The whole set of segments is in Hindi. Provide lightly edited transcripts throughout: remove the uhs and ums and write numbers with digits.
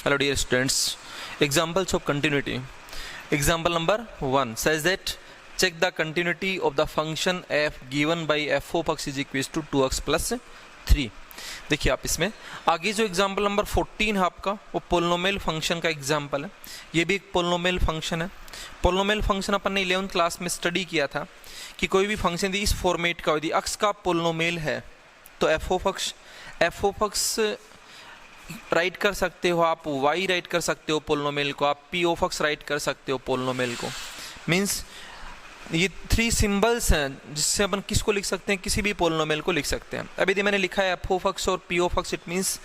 Hello dear students, examples of continuity. Example number 1 says that check the continuity of the function f given by f of x is equal to 2x plus 3. देखिए आप इसमें आगे जो एग्जाम्पल नंबर 14 है आपका वो पोलिनोमियल फंक्शन का एग्जाम्पल है। ये भी एक पोलिनोमियल फंक्शन है। पोलिनोमियल फंक्शन अपन ने 11th क्लास में स्टडी किया था कि कोई भी फंक्शन इस फॉर्मेट का यदि x का पोलिनोमियल है तो f ऑफ x राइट कर सकते हो, आप y राइट कर सकते हो पोलिनोमियल को, आप p ऑफ x राइट कर सकते हो पोलिनोमियल को। मीन्स ये 3 सिंबल्स हैं जिससे अपन किसको लिख सकते हैं, किसी भी पोलिनोमियल को लिख सकते हैं। अभी मैंने लिखा है f ऑफ x और p of x, it means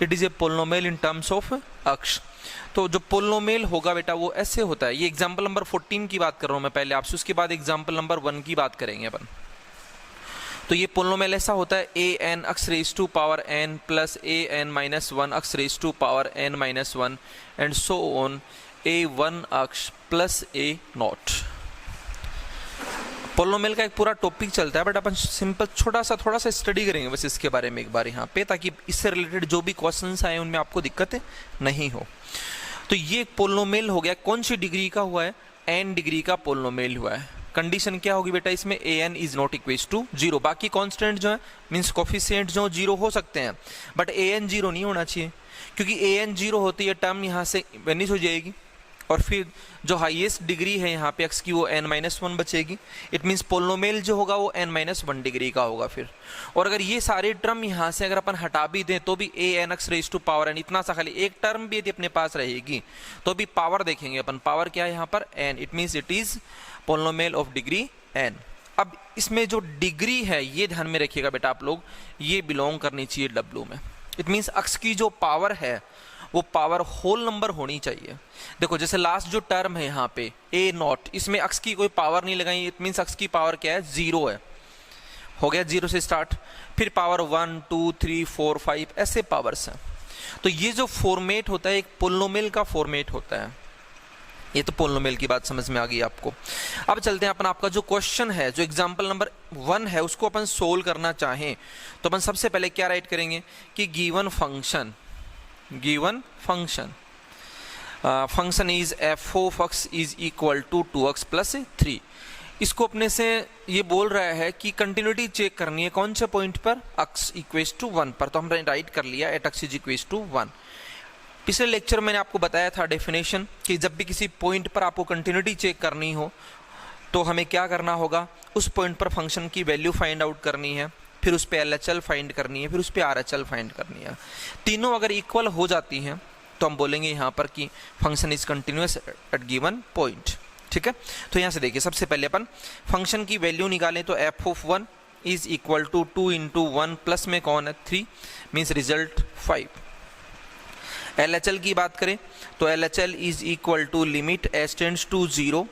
it is a polynomial in terms of x। तो जो पोलिनोमियल होगा बेटा वो ऐसे होता है। ये एग्जाम्पल नंबर 14 की बात कर रहा हूँ मैं पहले आपसे, उसके बाद एग्जाम्पल नंबर 1 की बात करेंगे अपन। तो ये पोलिनोमियल ऐसा होता है an x raise to power n plus an minus 1 x raise to power n minus 1 and so on a1 x plus a naught. Polynomial का एक पूरा टॉपिक चलता है बट अपन सिंपल थोड़ा सा स्टडी करेंगे बस इसके बारे में एक बार यहाँ पे, ताकि इससे रिलेटेड जो भी क्वेश्चंस आए उनमें आपको दिक्कत नहीं हो। तो ये पोलिनोमियल हो गया, कौन सी डिग्री का हुआ है, n डिग्री का पोलिनोमियल हुआ है। कंडीशन क्या होगी बेटा इसमें, an is not equal to 0। बाकी कांस्टेंट जो है मींस कोफिशिएंट जो 0 हो सकते हैं बट an 0 नहीं होना चाहिए, क्योंकि an 0 होती है टर्म यहाँ से वेनिश हो जाएगी और फिर जो हाईएस्ट डिग्री है यहाँ पे x की वो n-1 बचेगी। इट मीन्स पोलिनोमियल जो होगा वो n-1 डिग्री का होगा फिर। और अगर ये सारे टर्म यहाँ से अगर अपन हटा भी दें तो भी an(x raise to power n इतना सा खाली एक टर्म भी यदि अपने पास रहेगी तो भी पावर देखेंगे अपन, पावर क्या है यहाँ पर n। It means it is polynomial of degree n। अब इसमें जो डिग्री है ये ध्यान में रखिएगा बेटा आप लोग, ये बिलोंग करनी चाहिए W में। इट मीन्स x की जो पावर है वो पावर होल नंबर होनी चाहिए। देखो जैसे लास्ट जो टर्म है यहाँ पे a नॉट, इसमें x की कोई पावर नहीं लगाई, इट मीन्स x की पावर क्या है, 0 है। हो गया 0 से स्टार्ट, फिर पावर 1 2 3 4 5 ऐसे पावर्स हैं। तो ये जो फॉर्मेट होता है एक पोलिनोमियल का फॉर्मेट होता है। ये तो पोलिनोमियल की बात समझ में आ गई आपको। अब चलते हैं अपन, आपका जो क्वेश्चन है जो एग्जाम्पल नंबर 1 है उसको अपन सोल्व करना चाहें तो अपन सबसे पहले क्या राइट करेंगे कि given function is f of x is equal to 2x plus 3। इसको अपने से ये बोल रहा है कि कंटिन्यूटी चेक करनी है कौन से पॉइंट पर, x इक्वेस टू 1 पर। तो हमने राइट कर लिया at x is equals to 1। पिछले लेक्चर मैंने आपको बताया था डेफिनेशन कि जब भी किसी पॉइंट पर आपको कंटिन्यूटी चेक करनी हो तो हमें क्या करना होगा, उस पॉइंट पर फंक्शन की वैल्यू फाइंड आउट करनी है, फिर उस पर LHL फाइंड करनी है, फिर उस पर RHL फाइंड करनी है। तीनों अगर इक्वल हो जाती हैं तो हम बोलेंगे यहाँ पर कि function is continuous at given point. ठीक है, तो यहाँ से देखिए सबसे पहले अपन फंक्शन की वैल्यू निकालें तो f of 1 is equal to 2 into 1 plus में कौन है 3, मीन्स रिजल्ट 5। LHL की बात करें तो LHL is equal to limit h tends to 0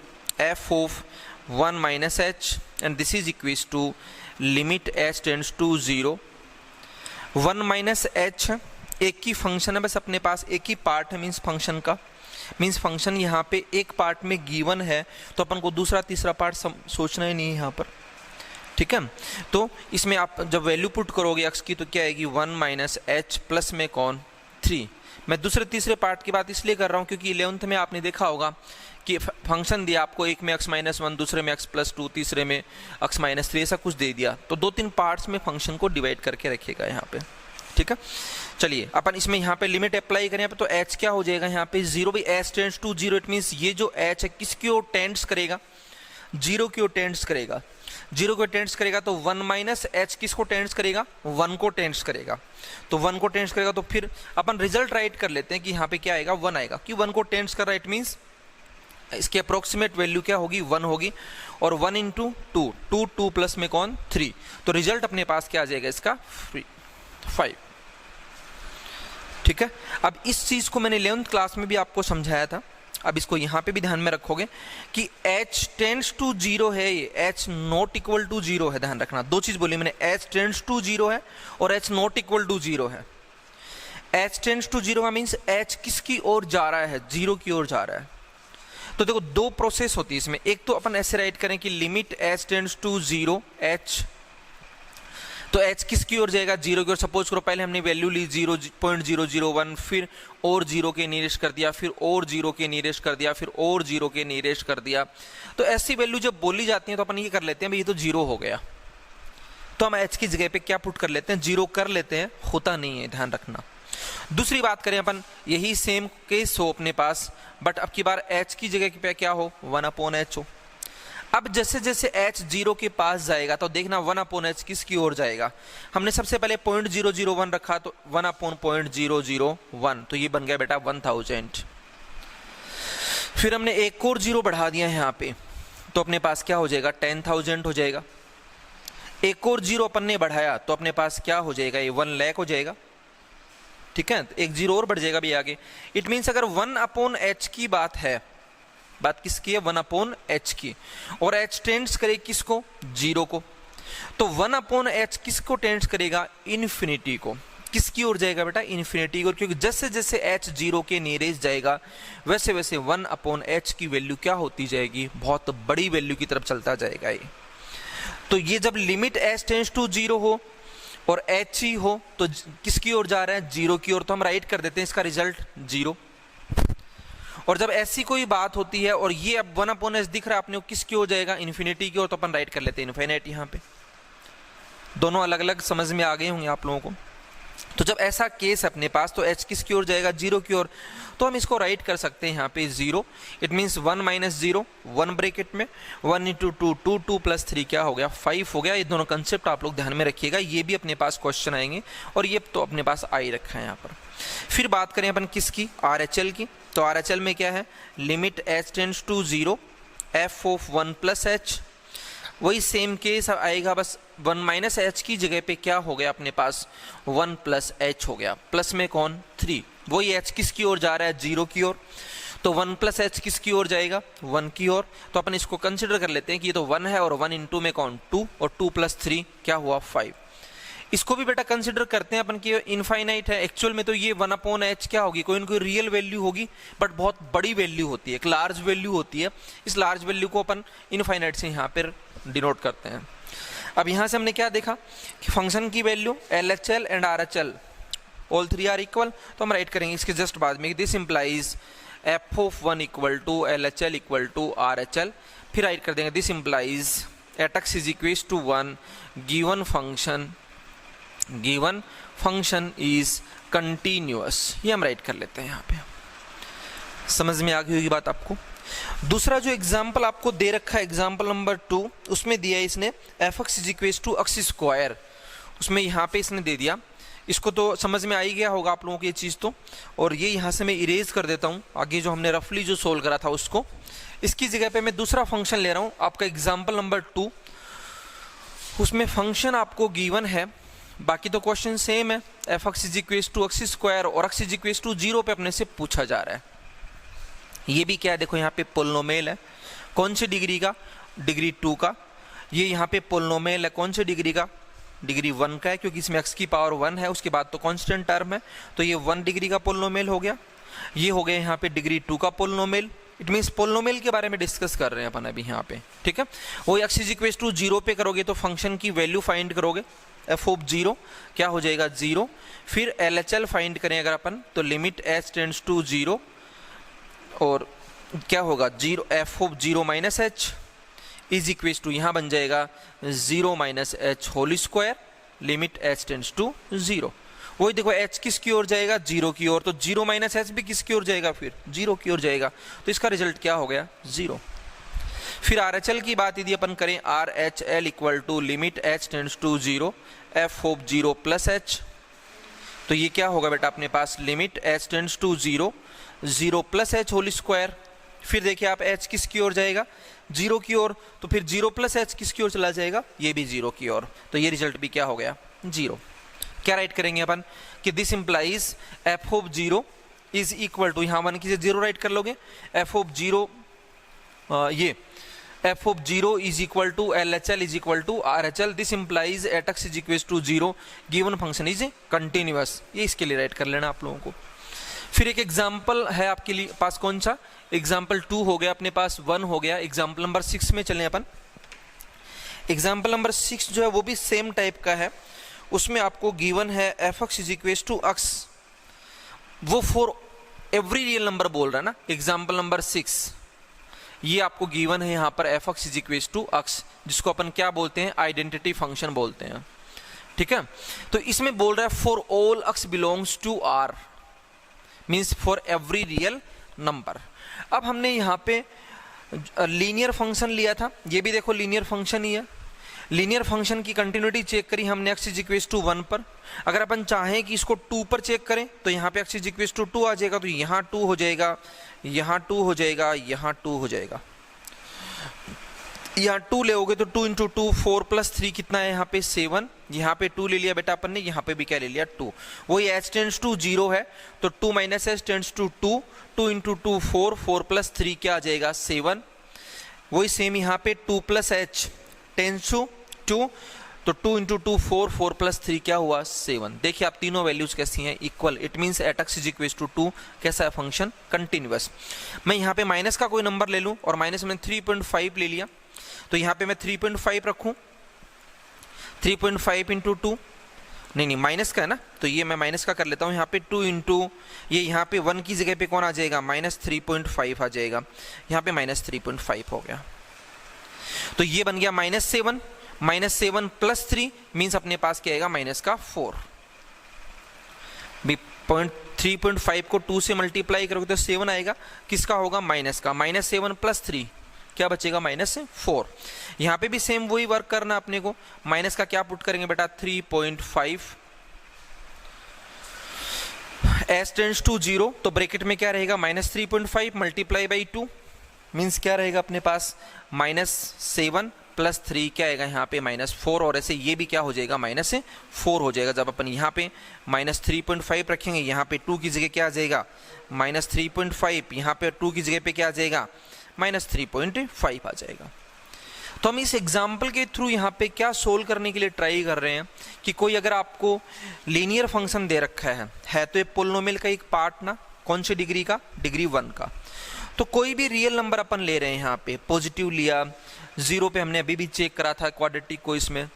f of 1 minus h and this is equal to limit h tends to 0 1 minus h। एक ही फंक्शन है बस अपने पास, एक ही पार्ट है मीन्स फंक्शन का, मीन्स फंक्शन यहाँ पे एक पार्ट में गिवन है तो अपन को दूसरा तीसरा पार्ट सोचना ही नहीं है यहाँ पर। ठीक है, तो इसमें आप जब वैल्यू पुट करोगे x की तो क्या आएगी 1 माइनस h प्लस में कौन 3। मैं दूसरे तीसरे पार्ट की बात इसलिए कर रहा हूँ क्योंकि 11th में आपने देखा होगा कि फंक्शन दिया आपको, एक में x-1, दूसरे में x+2, तीसरे में x-3, ऐसा कुछ दे दिया तो 2-3 पार्ट्स में फंक्शन को डिवाइड करके रखेगा यहाँ पे। ठीक है, चलिए अपन इसमें यहाँ पे लिमिट अप्लाई करें तो h क्या हो जाएगा यहाँ पे 0 भी, h tends to 0। It means ये जो h है किसकी ओर टेंड्स करेगा, 0 की ओर टेंड्स करेगा। 0 को टेंड्स करेगा तो 1 माइनस h किसको टेंड्स करेगा, 1 को टेंड्स करेगा। तो 1 को टेंड्स करेगा तो फिर अपन रिजल्ट राइट कर लेते हैं कि यहाँ पे क्या आएगा 1 आएगा, कि 1 को टेंड्स कर रहा है। इट मीन्स इसकी अप्रोक्सीमेट वैल्यू क्या होगी 1 होगी और 1 इंटू 2 प्लस में कौन 3। तो रिजल्ट अपने पास क्या आ जाएगा इसका 5। ठीक है, अब इस चीज को मैंने 11th क्लास में भी आपको समझाया था, अब इसको यहाँ पे भी ध्यान में रखोगे कि h टेंड्स टू 0 है, ये h नॉट इक्वल टू 0 है। ध्यान रखना, दो चीज बोली मैंने, h टेंड्स टू 0 है और h नॉट इक्वल टू 0 है। h टेंड्स टू 0 का मीन्स h किसकी ओर जा रहा है, 0 की ओर जा रहा है। तो देखो दो प्रोसेस होती है इसमें, एक तो अपन ऐसे राइट करें कि limit h tends to 0 h तो h किसकी ओर जाएगा, 0 की ओर। सपोज करो पहले हमने वैल्यू ली 0.001, फिर और 0 के नियरेस्ट कर दिया, फिर और 0 के नियरेस्ट कर दिया, फिर और 0 के नियरेस्ट कर दिया। तो ऐसी वैल्यू जब बोली जाती है तो अपन ये कर लेते हैं भाई ये तो 0 हो गया, तो हम h की जगह पे क्या पुट कर लेते हैं, 0 कर लेते हैं, होता नहीं है, ध्यान रखना। दूसरी बात करें अपन, यही सेम केस हो अपने पास, बट अब की बार h की जगह पे क्या हो, 1/h हो। अब जैसे जैसे h 0 के पास जाएगा तो देखना 1/h किसकी ओर जाएगा। हमने सबसे पहले 0.001 रखा तो 1/001, तो ये बन गया बेटा 1000। फिर हमने एक और 0 बढ़ा दिया यहाँ पे, तो अपने पास क्या हो जाएगा, 10,000 हो जाएगा। एक और 0 अपन ने बढ़ाया तो अपने पास क्या हो जाएगा, ये 1 लाख हो जाएगा। ठीक है, एक 0 और बढ़ जाएगा भी आगे। इट मीन्स अगर 1/h की बात है, बात किसकी है, 1/h की, और h टेंड्स करे किसको, 0 को, तो 1/h किसको टेंड्स करेगा, इन्फिनिटी को। किसकी ओर जाएगा बेटा, इन्फिनिटी की ओर, क्योंकि जैसे जैसे h 0 के नियरेस्ट जाएगा वैसे वैसे 1/h की वैल्यू क्या होती जाएगी, बहुत बड़ी वैल्यू की तरफ चलता जाएगा ये। तो ये जब लिमिट h टेंड्स टू 0 हो और h ही हो तो किसकी ओर जा रहा है, 0 की ओर, तो हम राइट कर देते हैं इसका रिजल्ट 0। और जब ऐसी कोई बात होती है और ये अब 1/h दिख रहा है अपने को, किसकी ओर जाएगा, इन्फिनिटी की ओर, तो अपन राइट कर लेते हैं इनफाइनाइट। यहाँ पे दोनों अलग अलग समझ में आ गए होंगे आप लोगों को। तो जब ऐसा केस अपने पास, तो h किसकी ओर जाएगा, 0 की ओर, तो हम इसको राइट कर सकते हैं यहाँ पे 0। इट मीन्स 1 - 0, 1 ब्रैकेट में 1 × 2 2 2 + 3 क्या हो गया, 5 हो गया। ये दोनों कंसेप्ट आप लोग ध्यान में रखिएगा, ये भी अपने पास क्वेश्चन आएंगे और ये तो अपने पास आ ही रखा है यहाँ पर। फिर बात करें अपन किसकी, RHL की, तो RHL में क्या है, limit h tends to 0 f of 1 + h, वही सेम केस आएगा, बस 1 - h की जगह पे क्या हो गया अपने पास, 1 + h हो गया, प्लस में कौन, 3, वही h किसकी ओर जा रहा है, 0 की ओर, तो 1 + h किसकी ओर जाएगा, 1 की ओर। तो अपन इसको कंसिडर कर लेते हैं कि ये तो 1 है और 1 × में कौन, 2, और 2 + 3 क्या हुआ, 5। इसको भी बेटा कंसिडर करते हैं अपन कि इनफाइनाइट है, एक्चुअल में तो ये 1/h क्या होगी, कोई ना कोई रियल वैल्यू होगी, बट बहुत बड़ी वैल्यू होती है, एक लार्ज वैल्यू होती है। इस लार्ज वैल्यू को अपन इनफाइनाइट से यहाँ पर डिनोट करते हैं। अब यहाँ से हमने क्या देखा कि फंक्शन की value LHL and RHL all 3 are equal, तो हम राइट करेंगे इसके जस्ट बाद में, this implies f of 1 = LHL = RHL। फिर राइट कर देंगे this implies x = 1 given function is continuous. ये हम राइट कर लेते हैं यहाँ पे। समझ में आ गई होगी बात आपको। दूसरा जो एग्जाम्पल आपको दे रखा है, एग्जाम्पल नंबर 2, उसमें दिया है इसने f(x) = x², उसमें यहाँ पे इसने दे दिया। इसको तो समझ में आ ही गया होगा आप लोगों को ये चीज़ तो, और ये यहाँ से मैं इरेज कर देता हूँ आगे जो हमने रफली जो सोल्व करा था उसको। इसकी जगह पे मैं दूसरा फंक्शन ले रहा हूँ, आपका एग्जाम्पल नंबर 2, उसमें फंक्शन आपको गिवन है, बाकी तो क्वेश्चन सेम है, f(x) = x² और x = 0 पे अपने से पूछा जा रहा है। ये भी क्या है, देखो यहाँ पे पोलिनोमियल है, कौन सी डिग्री का, डिग्री 2 का। ये यहाँ पे पोलिनोमियल है, कौन सी डिग्री का, डिग्री 1 का है, क्योंकि इसमें x की पावर 1 है, उसके बाद तो कांस्टेंट टर्म है, तो ये 1 डिग्री का पोलिनोमियल हो गया। ये हो गया यहाँ पे डिग्री 2 का पोलिनोमियल। इट मीन्स पोलिनोमियल के बारे में डिस्कस कर रहे हैं अपन अभी यहाँ पे, ठीक है। वो x = 0 पे करोगे तो फंक्शन की वैल्यू फाइंड करोगे, f ऑफ 0 क्या हो जाएगा, 0। फिर LHL फाइंड करें अगर अपन, तो लिमिट h टेंड्स टू 0 और क्या होगा, 0 f of 0 - h is equal to, यहाँ बन जाएगा 0 - h whole square, limit h tends to 0। वही देखो h किसकी ओर जाएगा, 0 की ओर, तो 0 - h भी किसकी ओर जाएगा, फिर 0 की ओर जाएगा, तो इसका रिजल्ट क्या हो गया, 0। फिर RHL की बात यदि अपन करें, RHL = limit h tends to 0 f of 0 + h, तो ये क्या होगा बेटा अपने पास, limit h tends to 0 0 + h whole square. फिर देखिए आप h किसकी ओर जाएगा, 0 की ओर, तो फिर 0 + h किसकी ओर चला जाएगा, ये भी 0 की ओर, तो ये रिजल्ट भी क्या हो गया, 0। क्या राइट करेंगे अपन कि this implies f of 0 is equal to, यहाँ 1 की 0 राइट कर लोगे, f ऑफ 0 ये f of 0 is equal to LHL is equal to RHL. This implies at x is equal to 0 given function is continuous. ये इसके लिए राइट कर लेना आप लोगों को। फिर एक एग्जाम्पल है आपके लिए पास, कौन सा, एग्जाम्पल 2 हो गया अपने पास, 1 हो गया। एग्जाम्पल नंबर 6 में चलें अपन। एग्जाम्पल नंबर 6 जो है वो भी सेम टाइप का है, उसमें आपको गिवन है F x is equals to X, वो फॉर एवरी रियल नंबर बोल रहा है ना। एग्जाम्पल नंबर 6 ये आपको गिवन है यहाँ पर F x is equals to X, जिसको अपन क्या बोलते हैं, आइडेंटिटी फंक्शन बोलते हैं, ठीक है। तो इसमें बोल रहा है for all X belongs to R, means for every real number. अब हमने यहाँ पे लीनियर फंक्शन लिया था, ये भी देखो लीनियर फंक्शन ही है। लीनियर फंक्शन की कंटिन्यूटी चेक करी हमने x इज इक्वेस टू 1 पर। अगर अपन चाहें कि इसको 2 पर चेक करें तो यहाँ पे x इज इक्वेस टू 2 आ जाएगा, तो यहाँ 2 हो जाएगा, यहाँ 2 हो जाएगा, यहाँ 2 हो जाएगा। यहाँ 2 ले होगे तो 2 इंटू 2 4 प्लस 3 कितना है यहाँ पे 7। यहाँ पे 2 ले लिया बेटा अपन ने, यहाँ पे भी क्या ले लिया 2। वही h टेंड्स टू 0 है तो 2 minus h tends to 2, 2 into 2 4, 4 plus 3 क्या आ जाएगा 7। वही सेम यहाँ पे 2 प्लस h टेंड्स टू 2, तो 2 इंटू 2 4, 4 प्लस 3 क्या हुआ 7। देखिए आप तीनों वैल्यूज कैसी हैं, equal. It means at x is equal to 2 कैसा है फंक्शन, कंटिन्यूअस। मैं यहाँ पे माइनस का कोई नंबर ले लूँ और माइनस में 3.5 ले लिया, तो यहाँ पे मैं 3.5 रखूँ, 3.5 इंटू 2, नहीं माइनस का है ना, तो ये मैं माइनस का कर लेता हूँ। यहाँ पे 2 इंटू ये यहाँ पे 1 की जगह पे कौन आ जाएगा, माइनस 3.5 आ जाएगा। यहाँ पे माइनस 3.5 हो गया, तो ये बन गया -7, -7 प्लस 3 मीन्स अपने पास क्या आएगा माइनस का 4। 3.5 को 2 से मल्टीप्लाई करोगे तो 7 आएगा, किसका होगा माइनस का। -7 प्लस 3 क्या बचेगा -4। यहाँ पे भी सेम वही वर्क करना अपने को, माइनस का क्या पुट करेंगे बेटा 3.5, s टेंड्स टू 0 तो ब्रैकेट में क्या रहेगा -3.5 मल्टीप्लाई बाई 2 मीन्स क्या रहेगा अपने पास -7 प्लस 3 क्या आएगा यहाँ पे -4, और ऐसे ये भी क्या हो जाएगा -4 हो जाएगा। जब अपन यहाँ पे -3.5 रखेंगे, यहाँ पे 2 की जगह क्या आ जाएगा -3.5, यहाँ पे 2 की जगह पे क्या आ जाएगा -3.5 आ जाएगा। तो हम इस एग्जाम्पल के थ्रू यहाँ पे क्या सोल्व करने के लिए ट्राई कर रहे हैं कि कोई अगर आपको लीनियर फंक्शन दे रखा है तो ये पोलिनोमियल का एक पार्ट ना, कौन सी डिग्री का, डिग्री 1 का। तो कोई भी रियल नंबर अपन ले रहे हैं, यहाँ पे पॉजिटिव लिया, 0 पे हमने अभी भी चेक करा था क्वाड्रेटिक को इसमें,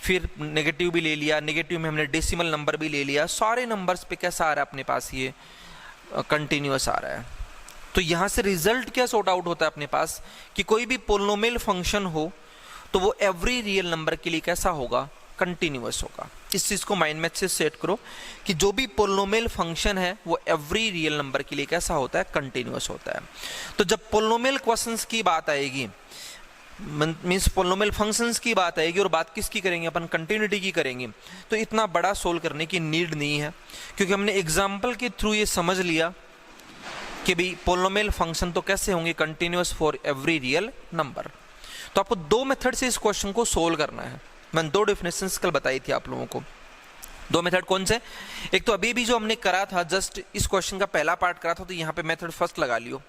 फिर नेगेटिव भी ले लिया, नेगेटिव में हमने डेसिमल नंबर भी ले लिया, सारे नंबर्स पे कैसा आ रहा है अपने पास, ये कंटिन्यूअस आ रहा है। तो यहाँ से रिजल्ट क्या सॉर्ट आउट होता है अपने पास कि कोई भी पोलिनोमियल फंक्शन हो तो वो एवरी रियल नंबर के लिए कैसा होगा, कंटिन्यूअस होगा। इस चीज को माइंड में से सेट करो कि जो भी पोलिनोमियल फंक्शन है वो एवरी रियल नंबर के लिए कैसा होता है, कंटिन्यूअस होता है। तो जब पोलिनोमियल क्वेश्चंस की बात आएगी, मीन्स पोलिनोमियल फंक्शंस की बात आएगी, और बात किसकी करेंगे अपन, कंटिन्यूटी की करेंगे, तो इतना बड़ा सोल्व करने की नीड नहीं है, क्योंकि हमने एग्जाम्पल के थ्रू ये समझ लिया कि भाई पोलिनोमियल फंक्शन तो कैसे होंगे, continuous for every real number. तो आपको 2 मेथड से इस क्वेश्चन को सोल्व करना है। मैंने 2 डेफिनेशंस कल बताई थी आप लोगों को। 2 मेथड कौन से, एक तो अभी भी जो हमने करा था, जस्ट इस क्वेश्चन का पहला पार्ट करा था, तो यहाँ पे मेथड फर्स्ट लगा लियो।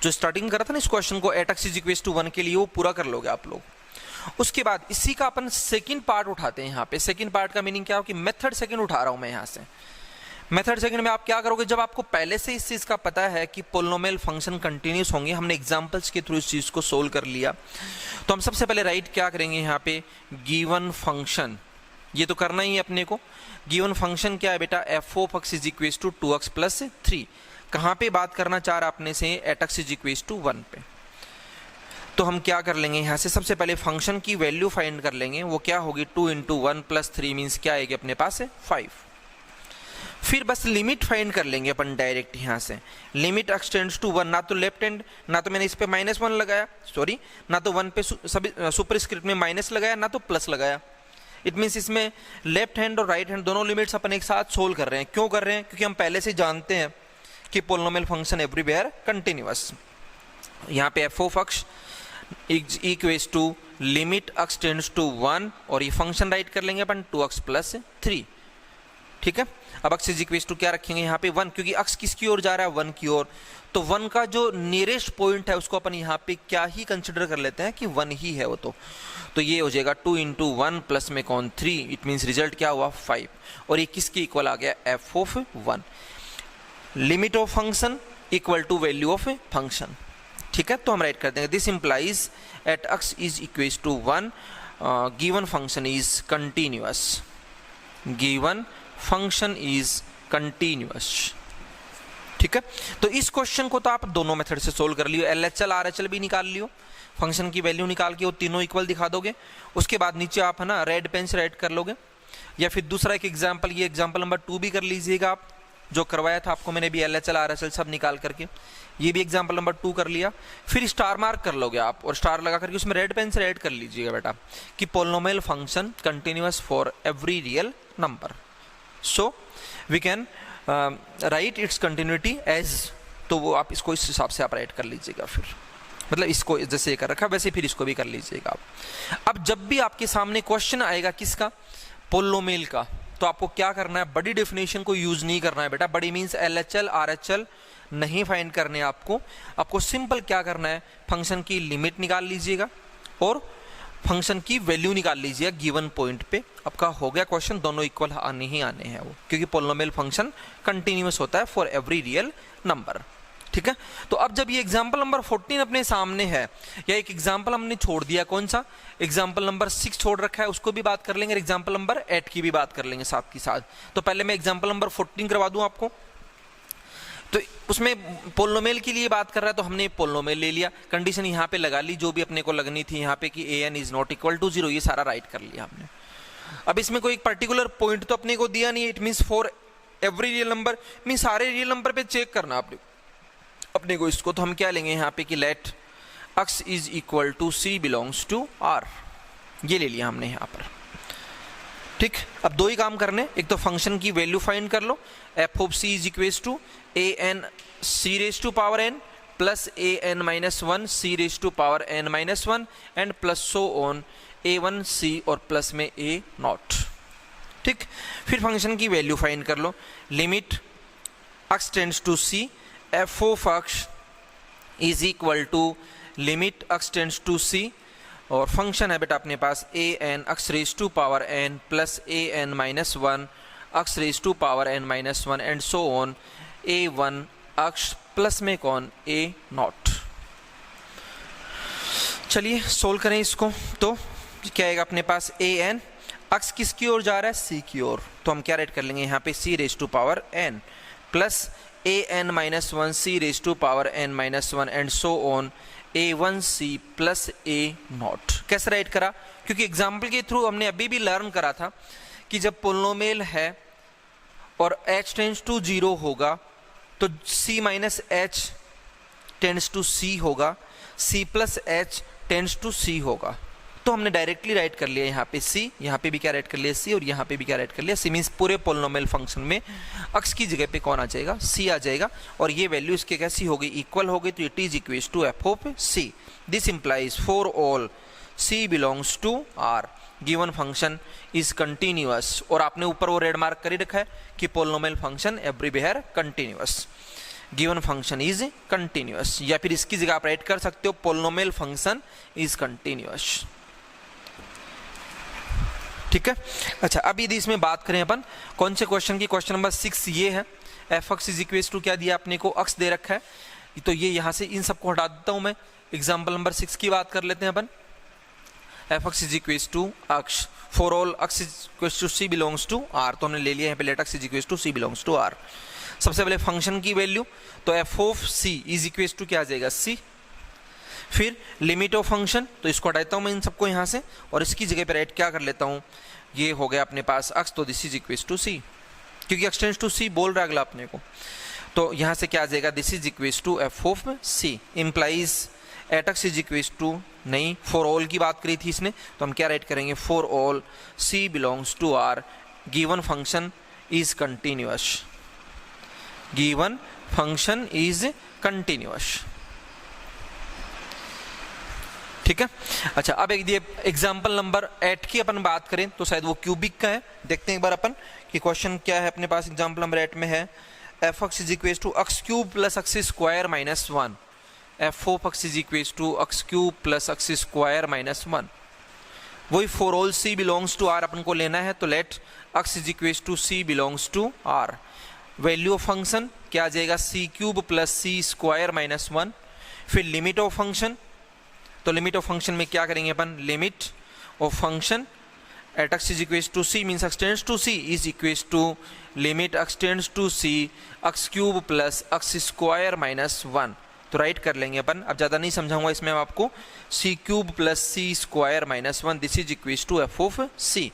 जो स्टार्टिंग करा था ना इस क्वेश्चन को at x is equal to 1 के लिए, वो पूरा कर लोगे आप लोग। उसके बाद इसी का अपन सेकंड पार्ट उठाते हैं। यहाँ पे सेकंड पार्ट का मीनिंग क्या हो कि मेथड सेकंड उठा रहा हूं मैं यहाँ से। मेथड सेकंड में आप क्या करोगे, जब आपको पहले से इस चीज का पता है कि पोलिनोमियल फंक्शन कंटिन्यूस होंगे, हमने एग्जांपल्स के थ्रू इस चीज को सोल्व कर लिया, तो हम सबसे पहले राइट क्या करेंगे यहाँ पे, गिवन फंक्शन, ये तो करना ही है अपने को। गिवन फंक्शन क्या है बेटा, F of x is equal to 2x plus 3। कहाँ पे बात करना चाह रहा अपने से, at x is equal to 1 पे। तो हम क्या कर लेंगे, यहाँ से सबसे पहले फंक्शन की वैल्यू फाइंड कर लेंगे, वो क्या होगी 2 इंटू 1 प्लस 3 मीन्स क्या आएगी अपने पास है 5। फिर बस लिमिट फाइंड कर लेंगे अपन डायरेक्ट यहाँ से, लिमिट एक्स टेंड्स टू 1, ना तो लेफ्ट हैंड, ना तो मैंने इस पे -1 लगाया, सॉरी, ना तो 1 पे सभी सुपरस्क्रिप्ट में माइनस लगाया, ना तो प्लस लगाया। इट मीन्स इसमें लेफ्ट हैंड और राइट हैंड दोनों लिमिट्स अपन एक साथ सोल्व कर रहे हैं। क्यों कर रहे हैं, क्योंकि हम पहले से जानते हैं कि पोलिनोमियल फंक्शन एवरीवेयर कंटिन्यूअस। यहाँ पे F of X equals to limit X tends to 1, और ये फंक्शन राइट कर लेंगे अपन 2x प्लस 3, ठीक है। अब x इज इक्वल टू क्या रखेंगे यहाँ पे 1, क्योंकि x किसकी ओर जा रहा है 1 की ओर, तो 1 का जो नियरेस्ट पॉइंट है उसको अपन यहाँ पे क्या ही कंसिडर कर लेते हैं कि 1 ही है वो। तो ये हो जाएगा 2 इंटू 1 प्लस में कौन 3, इट मीन्स रिजल्ट क्या हुआ 5, और ये किसके इक्वल आ गया F of 1। Limit of function equal to value of function, ठीक है। तो हम राइट कर देंगे this implies at x is equal to 1 given function is continuous, given function is continuous. ठीक है, तो इस क्वेश्चन को तो आप दोनों मेथड से सोल्व कर लियो, LHL RHL भी निकाल लियो, फंक्शन की वैल्यू निकाल के वो तीनों इक्वल दिखा दोगे, उसके बाद नीचे आप है ना रेड पेन से राइट कर लोगे, या फिर दूसरा एक एग्जांपल, ये एग्जांपल नंबर 2 भी कर लीजिएगा आप, जो करवाया था आपको मैंने भी LHL RHL सब निकाल करके, ये भी एग्जांपल नंबर 2 कर लिया। फिर स्टार मार्क कर लोगे आप और स्टार लगा करके उसमें रेड पेन से राइट कर लीजिएगा बेटा कि polynomial function continuous for every real number, so we can write its continuity as, तो वो आप इसको इस हिसाब से आप राइट कर लीजिएगा, फिर मतलब इसको जैसे कर रखा वैसे फिर इसको भी कर लीजिएगा आप। अब जब भी आपके सामने क्वेश्चन आएगा किसका, पोलिनोमियल का, तो आपको क्या करना है, बड़ी डेफिनेशन को यूज नहीं करना है बेटा, बड़ी मीन्स LHL RHL नहीं फाइंड करने आपको सिंपल क्या करना है, फंक्शन की लिमिट निकाल लीजिएगा और फंक्शन की वैल्यू निकाल लीजिएगा गिवन पॉइंट पे, आपका हो गया क्वेश्चन, दोनों इक्वल आने ही आने हैं वो, क्योंकि पोलिनोमियल फंक्शन कंटिन्यूअस होता है फॉर एवरी रियल नंबर। ठीक है, तो अब जब ये एग्जांपल नंबर 14 अपने सामने है, या एक एग्जांपल हमने छोड़ दिया, कौन सा एग्जांपल नंबर 6 छोड़ रखा है, उसको भी बात कर लेंगे, एग्जांपल नंबर 8 की भी बात कर लेंगे साथ ही साथ। तो पहले मैं एग्जांपल नंबर 14 करवा दूं आपको, तो उसमें पोलिनोमियल के लिए बात कर रहा है, तो हमने पोलिनोमियल ले लिया, कंडीशन यहाँ पे लगा ली जो भी अपने को लगनी थी यहाँ पे कि an is not equal to 0, ये सारा राइट कर लिया हमने। अब इसमें कोई एक पर्टिकुलर पॉइंट तो अपने को दिया नहीं, it means for every real number, means सारे रियल नंबर पे चेक करना अपने को इसको, तो हम क्या लेंगे यहाँ पे कि let x is equal to c belongs to r, ये ले लिया हमने यहाँ पर। ठीक, अब दो ही काम करने, एक तो फंक्शन की वैल्यू फाइंड कर लो, f of c is equals to an c raise to power n plus an minus 1 c raise to power n minus 1 and plus so on a1 c और प्लस में a नॉट। ठीक, फिर फंक्शन की वैल्यू फाइंड कर लो, limit x tends to c, f of x is equal to limit x tends to c, और फंक्शन है बेटा अपने पास an x raise to power n plus an minus 1 x raise to power n minus 1 and so on a1 x plus में कौन a नॉट। चलिए सोल्व करें इसको, तो क्या आएगा अपने पास an x किसकी ओर जा रहा है, c की ओर, तो हम क्या राइट कर लेंगे यहाँ पे c raise to power n plus an minus 1 c raise to power n minus 1 and so on a1c plus a naught. कैसे राइट करा, क्योंकि एग्जाम्पल के थ्रू हमने अभी भी लर्न करा था कि जब पोलिनोमियल है और h टेंड्स टू 0 होगा तो c minus h tends to c होगा, c plus h tends to c होगा, तो हमने डायरेक्टली राइट कर लिया यहाँ पे c, यहाँ पे भी क्या राइट कर लिया c, और यहाँ पे भी क्या राइट कर लिया c, मीन्स पूरे पोलिनोमियल फंक्शन में x की जगह पे कौन आ जाएगा, c आ जाएगा, और ये वैल्यू इसके कैसी हो गई, इक्वल हो गई, तो it is equal to f of c। This implies for all c belongs to r given function is continuous, और आपने ऊपर वो रेड मार्क कर ही रखा है कि polynomial function everywhere continuous, given function is continuous, या फिर इसकी जगह आप राइट कर सकते हो पोलिनोमियल फंक्शन इज कंटिन्यूअस। ठीक है, अच्छा अब यदि इसमें बात करें अपन कौन से क्वेश्चन की, क्वेश्चन नंबर 6 ये है, F x is equal to क्या दिया अपने को, अक्स दे रखा है, तो ये यहाँ से इन सबको हटा देता हूं मैं, एग्जाम्पल नंबर 6 की बात कर लेते हैं अपन। F x is equal to x for all x is equal to c belongs to R, तो हमने ले लिया यहाँ पे let x is equal to c belongs to R. सबसे पहले फंक्शन की वैल्यू, तो f of c is equal to क्या आ जाएगा सी, फिर लिमिट ऑफ फंक्शन, तो इसको हटाता हूं मैं इन सबको यहाँ से, और इसकी जगह पे राइट क्या कर लेता हूँ, ये हो गया अपने पास x, तो दिस इज इक्वल टू सी, क्योंकि x टेंड्स टू सी बोल रहा है अगला अपने को, तो यहाँ से क्या आ जाएगा, this is equal to F of C, implies at x is equal to, नहीं फॉर ऑल की बात करी थी इसने, तो हम क्या राइट करेंगे, for all c belongs to r given function is continuous, given function is continuous. ठीक है, अच्छा अब एक एग्जाम्पल नंबर 8 की अपन बात करें तो शायद वो क्यूबिक का है, देखते हैं एक बार अपन कि क्वेश्चन क्या है अपने पास। एग्जाम्पल नंबर 8 में है F x is equal to x cube plus x square minus 1, f of x is equal to x cube plus x square minus 1, वही for all c belongs to R अपन को लेना है, तो let x is equal to c belongs to R, value of function क्या आ जाएगा, सी क्यूब प्लस सी स्क्वायर माइनस 1, फिर लिमिट ऑफ फंक्शन, तो लिमिट ऑफ फंक्शन में क्या करेंगे अपन, limit of function at x is equals to c means x tends to c is equals to limit x tends to c x cube plus x square minus 1। तो राइट कर लेंगे अपन, अब ज़्यादा नहीं समझाऊंगा इसमें आपको। c cube plus C square minus 1 this is equals to f of c